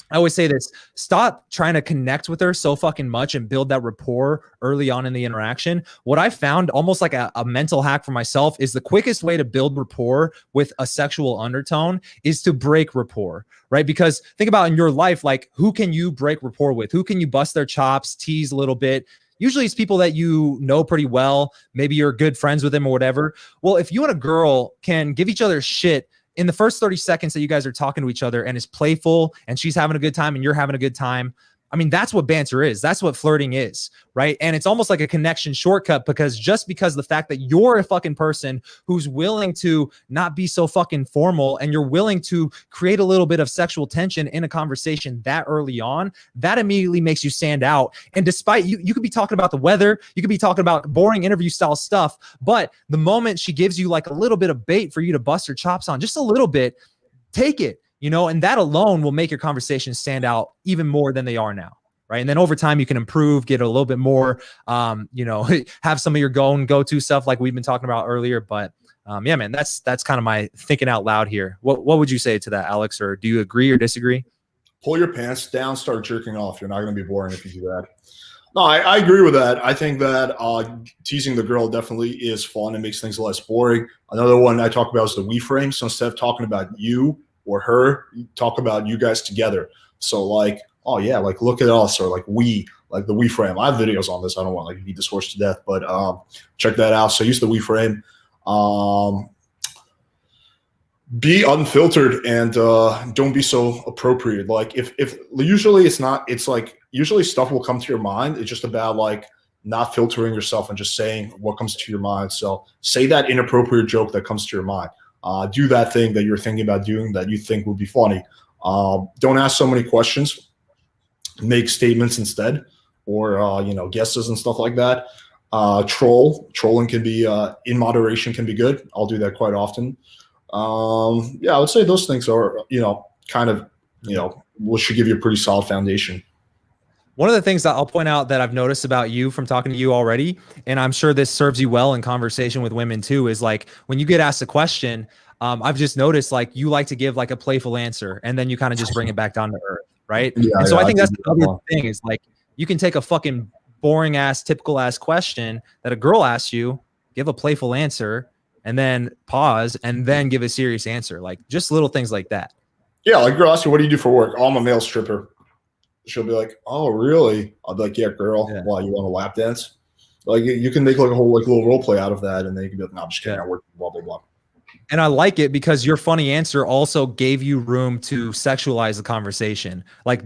I always say this, stop trying to connect with her so fucking much and build that rapport early on in the interaction. What I found, almost like a mental hack for myself, is the quickest way to build rapport with a sexual undertone is to break rapport, right? Because think about in your life, like who can you break rapport with? Who can you bust their chops, tease a little bit? Usually it's people that you know pretty well. Maybe you're good friends with them or whatever. Well, if you and a girl can give each other shit in the first 30 seconds that you guys are talking to each other and it's playful and she's having a good time and you're having a good time, I mean, that's what banter is. That's what flirting is, right? And it's almost like a connection shortcut because the fact that you're a fucking person who's willing to not be so fucking formal and you're willing to create a little bit of sexual tension in a conversation that early on, that immediately makes you stand out. And despite you could be talking about the weather, you could be talking about boring interview style stuff, but the moment she gives you like a little bit of bait for you to bust her chops on, just a little bit, take it. And that alone will make your conversations stand out even more than they are now, right? And then over time, you can improve, get a little bit more, have some of your go-to stuff like we've been talking about earlier. But yeah, man, that's kind of my thinking out loud here. What would you say to that, Alex? Or do you agree or disagree? Pull your pants down, start jerking off. You're not going to be boring if you do that. No, I agree with that. I think that teasing the girl definitely is fun and makes things less boring. Another one I talk about is the we frame. So instead of talking about you, or her talk about you guys together. So like, oh yeah, like look at us, or like like the we frame. I have videos on this. I don't want to like beat this horse to death, but check that out. So use the we frame. Be unfiltered and don't be so appropriate. Like if usually it's like usually stuff will come to your mind. It's just about like not filtering yourself and just saying what comes to your mind. So say that inappropriate joke that comes to your mind. Do that thing that you're thinking about doing that you think would be funny. Don't ask so many questions. Make statements instead, or guesses and stuff like that. Trolling can be in moderation, can be good. I'll do that quite often. Yeah, I would say those things are kind of should give you a pretty solid foundation. One of the things that I'll point out that I've noticed about you from talking to you already, and I'm sure this serves you well in conversation with women too, is like when you get asked a question, I've just noticed like you like to give like a playful answer and then you kind of just bring it back down to earth, right? Yeah, and so I think that's the other one. thing is like you can take a fucking boring ass, typical ass question that a girl asks you, give a playful answer, and then pause and then give a serious answer. Like just little things like that. Yeah, like girl asks you, what do you do for work? Oh, I'm a male stripper. She'll be like, oh, really? I'll be like, yeah, girl. Yeah. Well, you want a lap dance? Like you can make like a whole like little role play out of that, and then you can be like, no, I'm just kidding. I work, blah, blah, blah. And I like it because your funny answer also gave you room to sexualize the conversation. Like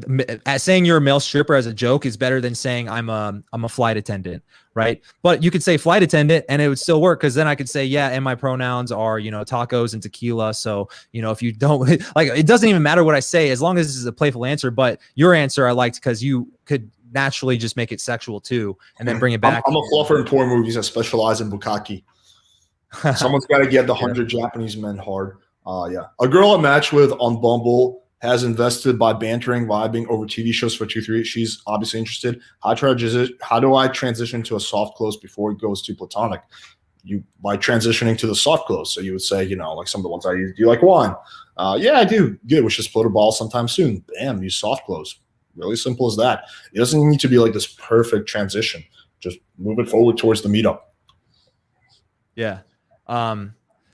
saying you're a male stripper as a joke is better than saying I'm a flight attendant, right? But you could say flight attendant and it would still work because then I could say, yeah, and my pronouns are, tacos and tequila. So, if you don't like, it doesn't even matter what I say as long as this is a playful answer. But your answer I liked because you could naturally just make it sexual too and then bring it back. I'm a fluffer in porn movies. I specialize in bukkake. Someone's got to get the 100 Japanese men hard. Yeah. A girl I match with on Bumble has invested by bantering, vibing over TV shows for 2-3. She's obviously interested. How do I transition to a soft close before it goes to platonic? By transitioning to the soft close. So you would say, like some of the ones I use. Do you like wine? Yeah, I do. Good. We should split a ball sometime soon. Bam, use soft close. Really simple as that. It doesn't need to be like this perfect transition. Just move it forward towards the meetup. Yeah.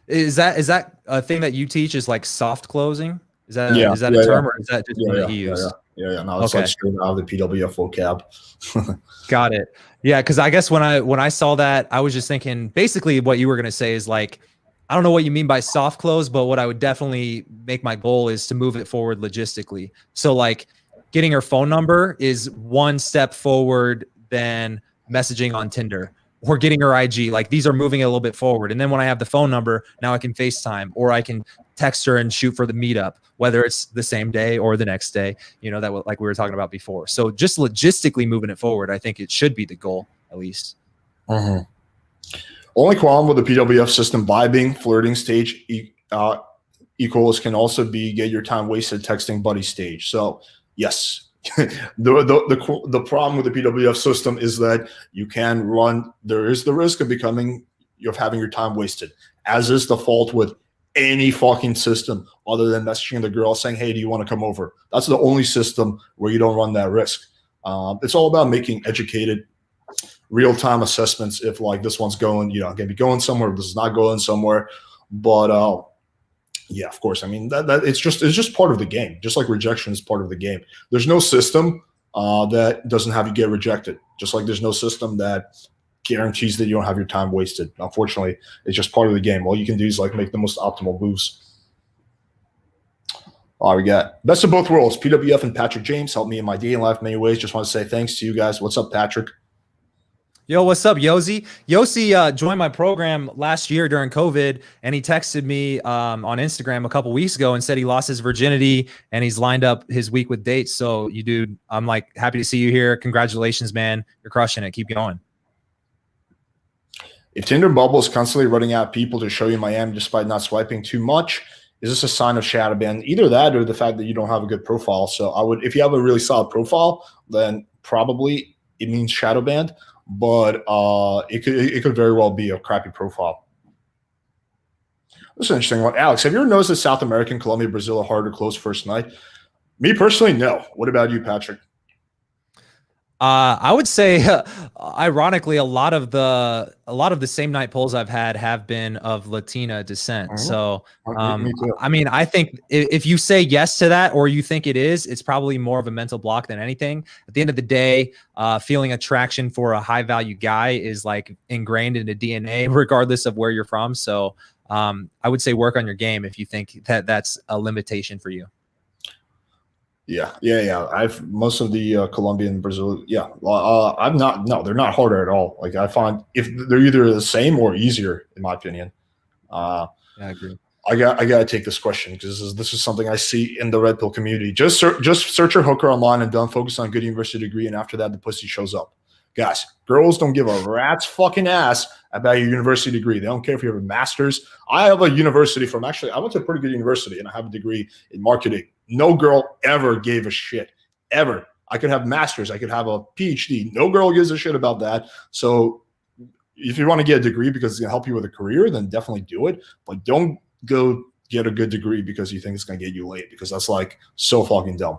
Is that a thing that you teach is like soft closing? Is that a term or is that just one that he used? Yeah. No, it's like straight out of the PWF vocab. Got it. Yeah, because I guess when I saw that, I was just thinking basically what you were gonna say is like, I don't know what you mean by soft close, but what I would definitely make my goal is to move it forward logistically. So like getting her phone number is one step forward than messaging on Tinder. Or getting her IG, like these are moving a little bit forward. And then when I have the phone number, now I can FaceTime or I can text her and shoot for the meetup, whether it's the same day or the next day, that like we were talking about before. So just logistically moving it forward, I think it should be the goal at least. Mm-hmm. Only qualm with the PWF system, vibing, flirting stage equals can also be get your time wasted texting buddy stage. So yes. The problem with the PWF system is that there is the risk of having your time wasted, as is the fault with any fucking system other than messaging the girl saying, hey, do you want to come over? That's the only system where you don't run that risk. It's all about making educated real-time assessments if like this one's going, going to be going somewhere, this is not going somewhere. But yeah, of course. I mean, that it's just part of the game. Just like rejection is part of the game. There's no system that doesn't have you get rejected. Just like there's no system that guarantees that you don't have your time wasted. Unfortunately, it's just part of the game. All you can do is like make the most optimal moves. All right, we got best of both worlds. PWF and Patrick James helped me in my dating life in many ways. Just want to say thanks to you guys. What's up, Patrick? Yo, what's up, Yosi? Yosi joined my program last year during COVID, and he texted me on Instagram a couple weeks ago and said he lost his virginity and he's lined up his week with dates. So you dude, I'm like happy to see you here. Congratulations, man. You're crushing it. Keep going. If Tinder Bubble is constantly running out of people to show you Miami despite not swiping too much, is this a sign of shadow ban? Either that or the fact that you don't have a good profile. So if you have a really solid profile, then probably it means shadow banned. But it could very well be a crappy profile. This is an interesting one. Alex, have you ever noticed that South American, Colombia, Brazil are harder to close first night? Me personally, no. What about you, Patrick? I would say, ironically, a lot of the same night polls I've had have been of Latina descent. Mhm. So, Me too. I mean, I think if you say yes to that, or you think it is, it's probably more of a mental block than anything. At the end of the day, feeling attraction for a high value guy is like ingrained into DNA, regardless of where you're from. So, I would say work on your game if you think that that's a limitation for you. Yeah. I've most of the Colombian, Brazil. Yeah, I'm not. No, they're not harder at all. Like I find if they're either the same or easier, in my opinion. Uh, Yeah, I agree. I got to take this question because this is something I see in the red pill community. Just search your hooker online and don't focus on good university degree, and after that, the pussy shows up. Guys, girls don't give a rat's fucking ass about your university degree. They don't care if you have a master's. I have a university from actually, I went to a pretty good university and I have a degree in marketing. No girl ever gave a shit, ever. I could have masters, I could have a PhD. No girl gives a shit about that. So if you want to get a degree because it's going to help you with a career, then definitely do it. But don't go get a good degree because you think it's going to get you laid, because that's like so fucking dumb.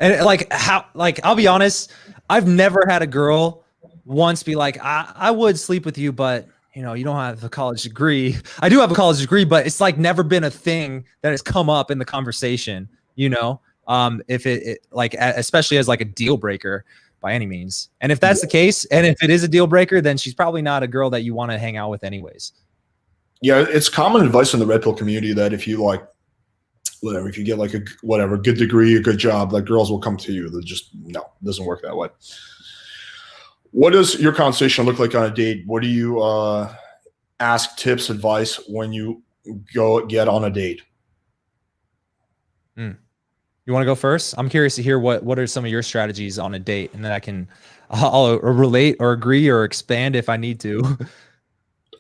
And like I'll be honest, I've never had a girl once be like, I would sleep with you, but you know, you don't have a college degree. I do have a college degree, but it's like never been a thing that has come up in the conversation, you know? If it like, especially as like a deal breaker by any means. And if that's the case, and if it is a deal breaker, then she's probably not a girl that you want to hang out with anyways. Yeah, it's common advice in the red pill community that if you like whatever, if you get like a whatever good degree, a good job, like girls will come to you. They're just no, it doesn't work that way. What does your conversation look like on a date? What do you ask, tips, advice when you go get on a date? You want to go first? I'm curious to hear what are some of your strategies on a date, and then I'll relate or agree or expand if I need to.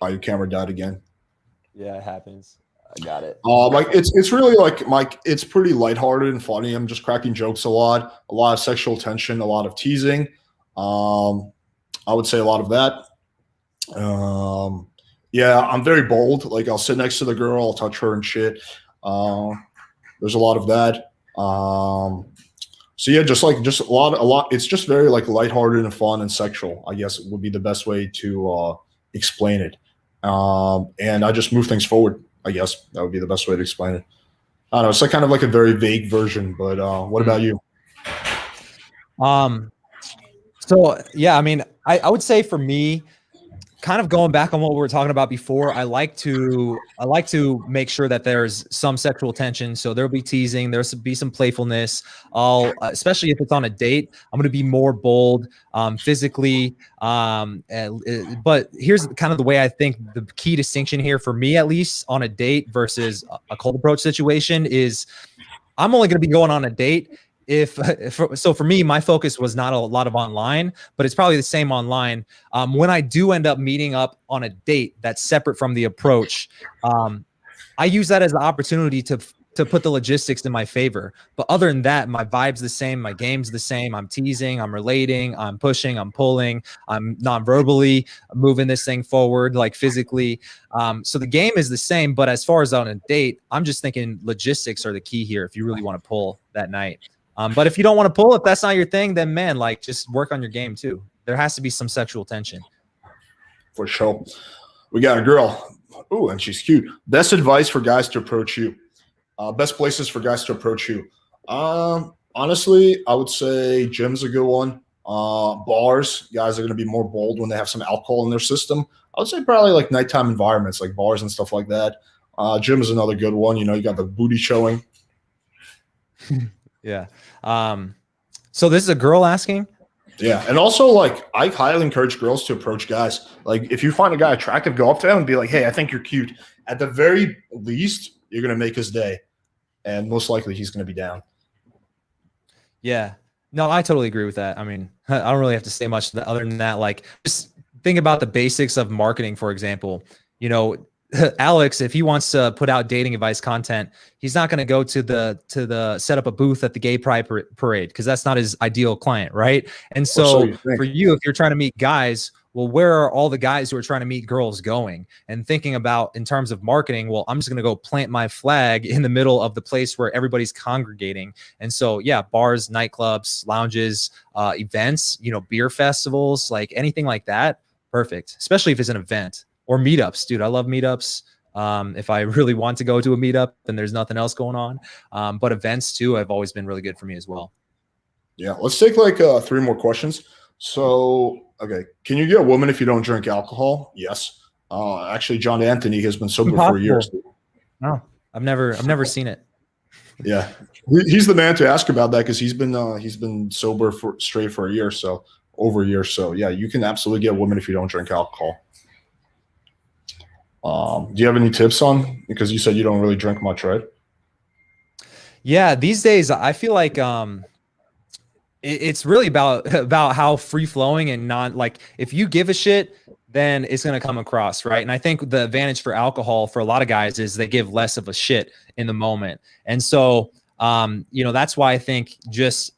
Oh, your camera died again. Yeah, it happens. I got it. Like it's really like it's pretty lighthearted and funny. I'm just cracking jokes a lot of sexual tension, a lot of teasing. I would say a lot of that. Yeah, I'm very bold. Like I'll sit next to the girl, I'll touch her and shit. There's a lot of that. So yeah, just a lot. It's just very like lighthearted and fun and sexual, I guess would be the best way to explain it. And I just move things forward. I guess that would be the best way to explain it. I don't know. It's like kind of like a very vague version, but what about you? So yeah, I mean, I would say for me, kind of going back on what we were talking about before, I like to make sure that there's some sexual tension. So there'll be teasing, there'll be some playfulness. I'll especially if it's on a date, I'm going to be more bold physically. But here's kind of the way I think the key distinction here for me, at least on a date versus a cold approach situation, is I'm only going to be going on a date so for me, my focus was not a lot of online, but it's probably the same online. When I do end up meeting up on a date that's separate from the approach, I use that as an opportunity to put the logistics in my favor. But other than that, my vibe's the same, my game's the same. I'm teasing, I'm relating, I'm pushing, I'm pulling, I'm non-verbally moving this thing forward, like physically. So the game is the same, but as far as on a date, I'm just thinking logistics are the key here if you really want to pull that night. But if you don't want to pull, if that's not your thing, then man, like just work on your game too. There has to be some sexual tension. For sure. We got a girl. Ooh, and she's cute. Best advice for guys to approach you. Best places for guys to approach you. Honestly, I would say gym's a good one. Bars, guys are going to be more bold when they have some alcohol in their system. I would say probably like nighttime environments, like bars and stuff like that. Gym is another good one. You know, you got the booty showing. Yeah. So this is a girl asking? Yeah. And also, like, I highly encourage girls to approach guys. Like, if you find a guy attractive, go up to him and be like, hey, I think you're cute. At the very least, you're going to make his day. And most likely he's going to be down. Yeah. No, I totally agree with that. I mean, I don't really have to say much other than that. Like, just think about the basics of marketing, for example. You know, Alex, if he wants to put out dating advice content, he's not going to go to the set up a booth at the gay pride parade because that's not his ideal client, right? And so for you, if you're trying to meet guys, well, where are all the guys who are trying to meet girls going? And thinking about in terms of marketing, well, I'm just going to go plant my flag in the middle of the place where everybody's congregating. And so, yeah, bars, nightclubs, lounges, events, beer festivals, like anything like that. Perfect. Especially if it's an event or meetups, dude. I love meetups. If I really want to go to a meetup and there's nothing else going on. But events too have always been really good for me as well. Yeah. Let's take like 3 more questions. So, okay. Can you get a woman if you don't drink alcohol? Yes. Actually, John Anthony has been sober for years. No, I've never seen it. Yeah. He's the man to ask about that because he's been sober straight for a year. So over a year. So yeah, you can absolutely get a woman if you don't drink alcohol. Do you have any tips on, because you said you don't really drink much, right? Yeah, these days I feel like it's really about how free flowing and not like, if you give a shit, then it's going to come across, right? And I think the advantage for alcohol for a lot of guys is they give less of a shit in the moment. And so that's why I think just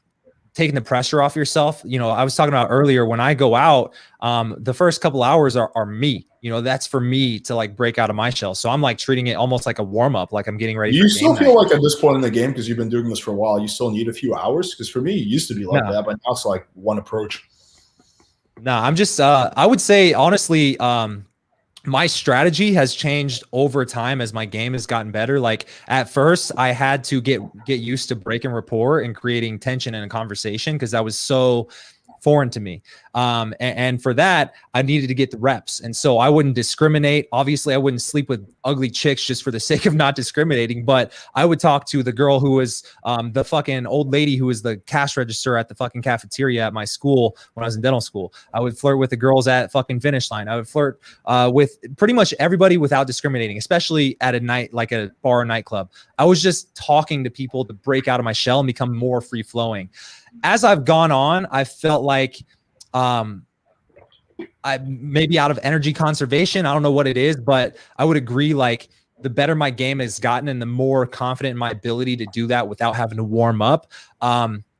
taking the pressure off yourself. I was talking about earlier, when I go out, the first couple hours are me. That's for me to like break out of my shell. So I'm like treating it almost like a warm up, like I'm getting ready. You still feel like at this point in the game, because you've been doing this for a while, you still need a few hours? Because for me, it used to be like that, but now it's like one approach. No, I'm just, I would say, honestly, my strategy has changed over time as my game has gotten better. Like at first I had to get used to breaking rapport and creating tension in a conversation because that was so foreign to me. And for that, I needed to get the reps. And so I wouldn't discriminate. Obviously, I wouldn't sleep with ugly chicks just for the sake of not discriminating. But I would talk to the girl who was the fucking old lady who was the cash register at the fucking cafeteria at my school when I was in dental school. I would flirt with the girls at fucking Finish Line. I would flirt with pretty much everybody without discriminating, especially at a night, like a bar or nightclub. I was just talking to people to break out of my shell and become more free flowing. As I've gone on, I felt like I maybe out of energy conservation, I don't know what it is, but I would agree, like the better my game has gotten and the more confident in my ability to do that without having to warm up.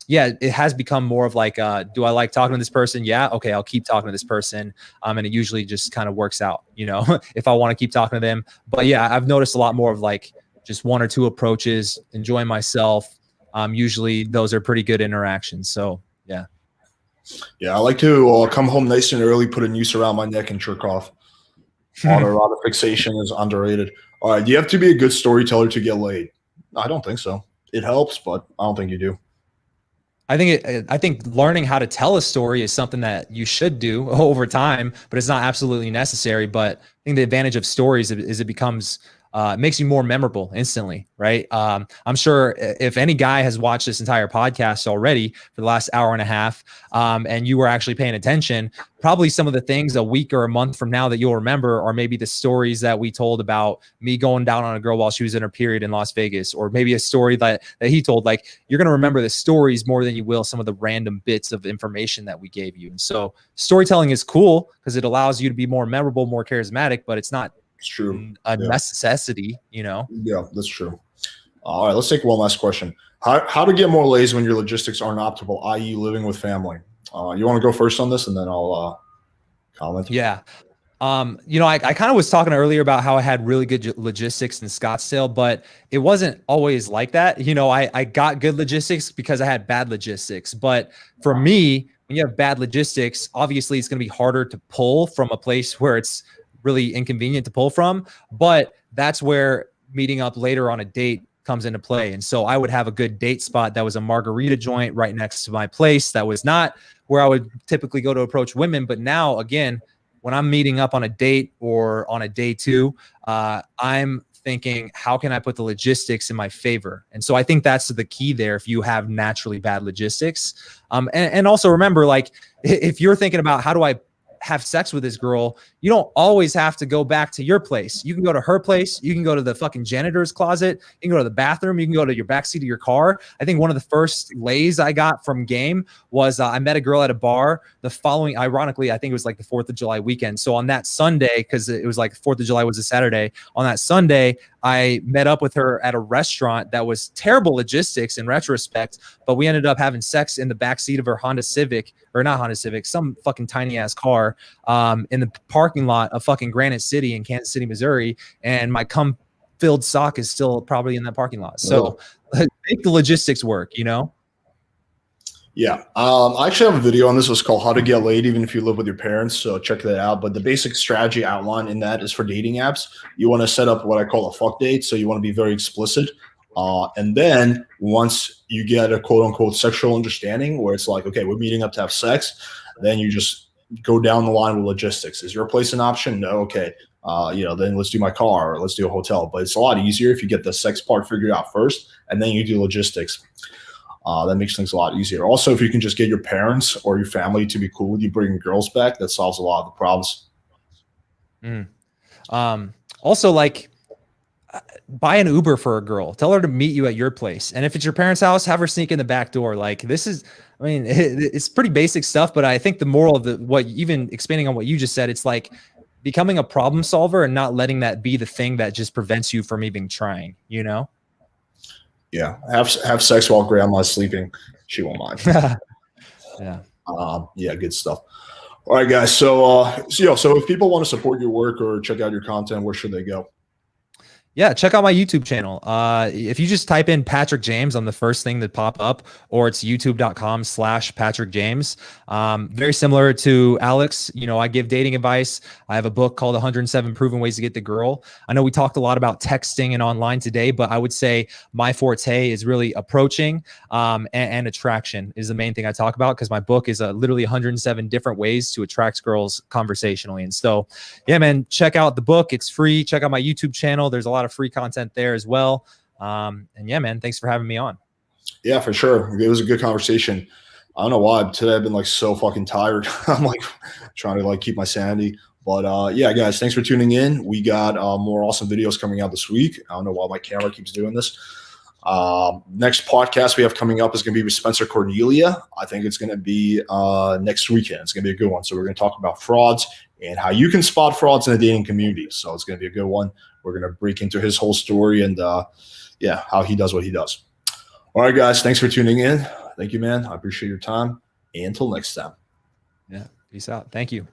Yeah, it has become more of like, do I like talking to this person? Yeah. Okay. I'll keep talking to this person. And it usually just kind of works out, if I want to keep talking to them. But yeah, I've noticed a lot more of like just 1 or 2 approaches, enjoying myself. Usually those are pretty good interactions. So yeah. Yeah, I like to come home nice and early, put a noose around my neck and jerk off. Auto fixation is underrated. All right, do you have to be a good storyteller to get laid? I don't think so. It helps, but I don't think you do. I think learning how to tell a story is something that you should do over time, but it's not absolutely necessary. But I think the advantage of stories is it becomes it makes you more memorable instantly, right? I'm sure if any guy has watched this entire podcast already for the last hour and a half, and you were actually paying attention, probably some of the things a week or a month from now that you'll remember are maybe the stories that we told about me going down on a girl while she was in her period in Las Vegas, or maybe a story that he told. Like, you're going to remember the stories more than you will some of the random bits of information that we gave you. And so storytelling is cool because it allows you to be more memorable, more charismatic, but it's not true a necessity, Yeah, that's true. All right, let's take one last question. How to get more lazy when your logistics aren't optimal, i.e. living with family? You want to go first on this and then I'll comment? Yeah. I kind of was talking earlier about how I had really good logistics in Scottsdale, but it wasn't always like that. I got good logistics because I had bad logistics. But for me, when you have bad logistics, obviously it's going to be harder to pull from a place where it's really inconvenient to pull from. But that's where meeting up later on a date comes into play. And so I would have a good date spot that was a margarita joint right next to my place. That was not where I would typically go to approach women. But now, again, when I'm meeting up on a date or on a day 2, I'm thinking, how can I put the logistics in my favor? And so I think that's the key there if you have naturally bad logistics. And also remember, like, if you're thinking about how do I have sex with this girl, you don't always have to go back to your place. You can go to her place. You can go to the fucking janitor's closet. You can go to the bathroom. You can go to your backseat of your car. I think one of the first lays I got from game was I met a girl at a bar the following, ironically, I think it was like the 4th of July weekend. So on that Sunday, because it was like 4th of July was a Saturday, on that Sunday, I met up with her at a restaurant that was terrible logistics in retrospect, but we ended up having sex in the backseat of her Honda Civic, or not Honda Civic, some fucking tiny ass car, in the parking lot of fucking Granite City in Kansas City, Missouri. And my cum filled sock is still probably in that parking lot. So make the logistics work, you know? Yeah. I actually have a video on this. It's called How to Get Laid Even If You Live With Your Parents. So check that out. But the basic strategy outlined in that is for dating apps. You want to set up what I call a fuck date. So you want to be very explicit. And then once you get a quote unquote sexual understanding where it's like, okay, we're meeting up to have sex, then you just go down the line with logistics. Is your place an option? No. Okay. Then let's do my car or let's do a hotel. But it's a lot easier if you get the sex part figured out first and then you do logistics. That makes things a lot easier. Also, if you can just get your parents or your family to be cool with you bringing girls back, that solves a lot of the problems. Also, like, buy an Uber for a girl. Tell her to meet you at your place. And if it's your parents' house, have her sneak in the back door. Like, this is, I mean, it's pretty basic stuff, but I think the moral of even expanding on what you just said, it's like becoming a problem solver and not letting that be the thing that just prevents you from even trying, you know? Yeah, have sex while grandma's sleeping. She won't mind. Yeah. Good stuff. All right, guys. So if people want to support your work or check out your content, where should they go? Yeah, check out my YouTube channel. If you just type in Patrick James on the first thing that pop up, or it's youtube.com/Patrick James. Very similar to Alex. You know, I give dating advice. I have a book called 107 Proven Ways to Get the Girl. I know we talked a lot about texting and online today, but I would say my forte is really approaching and attraction is the main thing I talk about, because my book is literally 107 different ways to attract girls conversationally. And so, yeah, man, check out the book. It's free. Check out my YouTube channel. There's a lot of free content there as well. And yeah, man, thanks for having me on. Yeah, for sure. It was a good conversation. I don't know why today I've been like so fucking tired. I'm like trying to like keep my sanity. But yeah, guys, thanks for tuning in. We got more awesome videos coming out this week. I don't know why my camera keeps doing this. Next podcast we have coming up is going to be with Spencer Cornelia. I think it's going to be next weekend. It's going to be a good one. So we're going to talk about frauds and how you can spot frauds in the dating community. So it's going to be a good one. We're going to break into his whole story and how he does what he does. All right, guys, thanks for tuning in. Thank you, man. I appreciate your time. And until next time. Yeah, peace out. Thank you.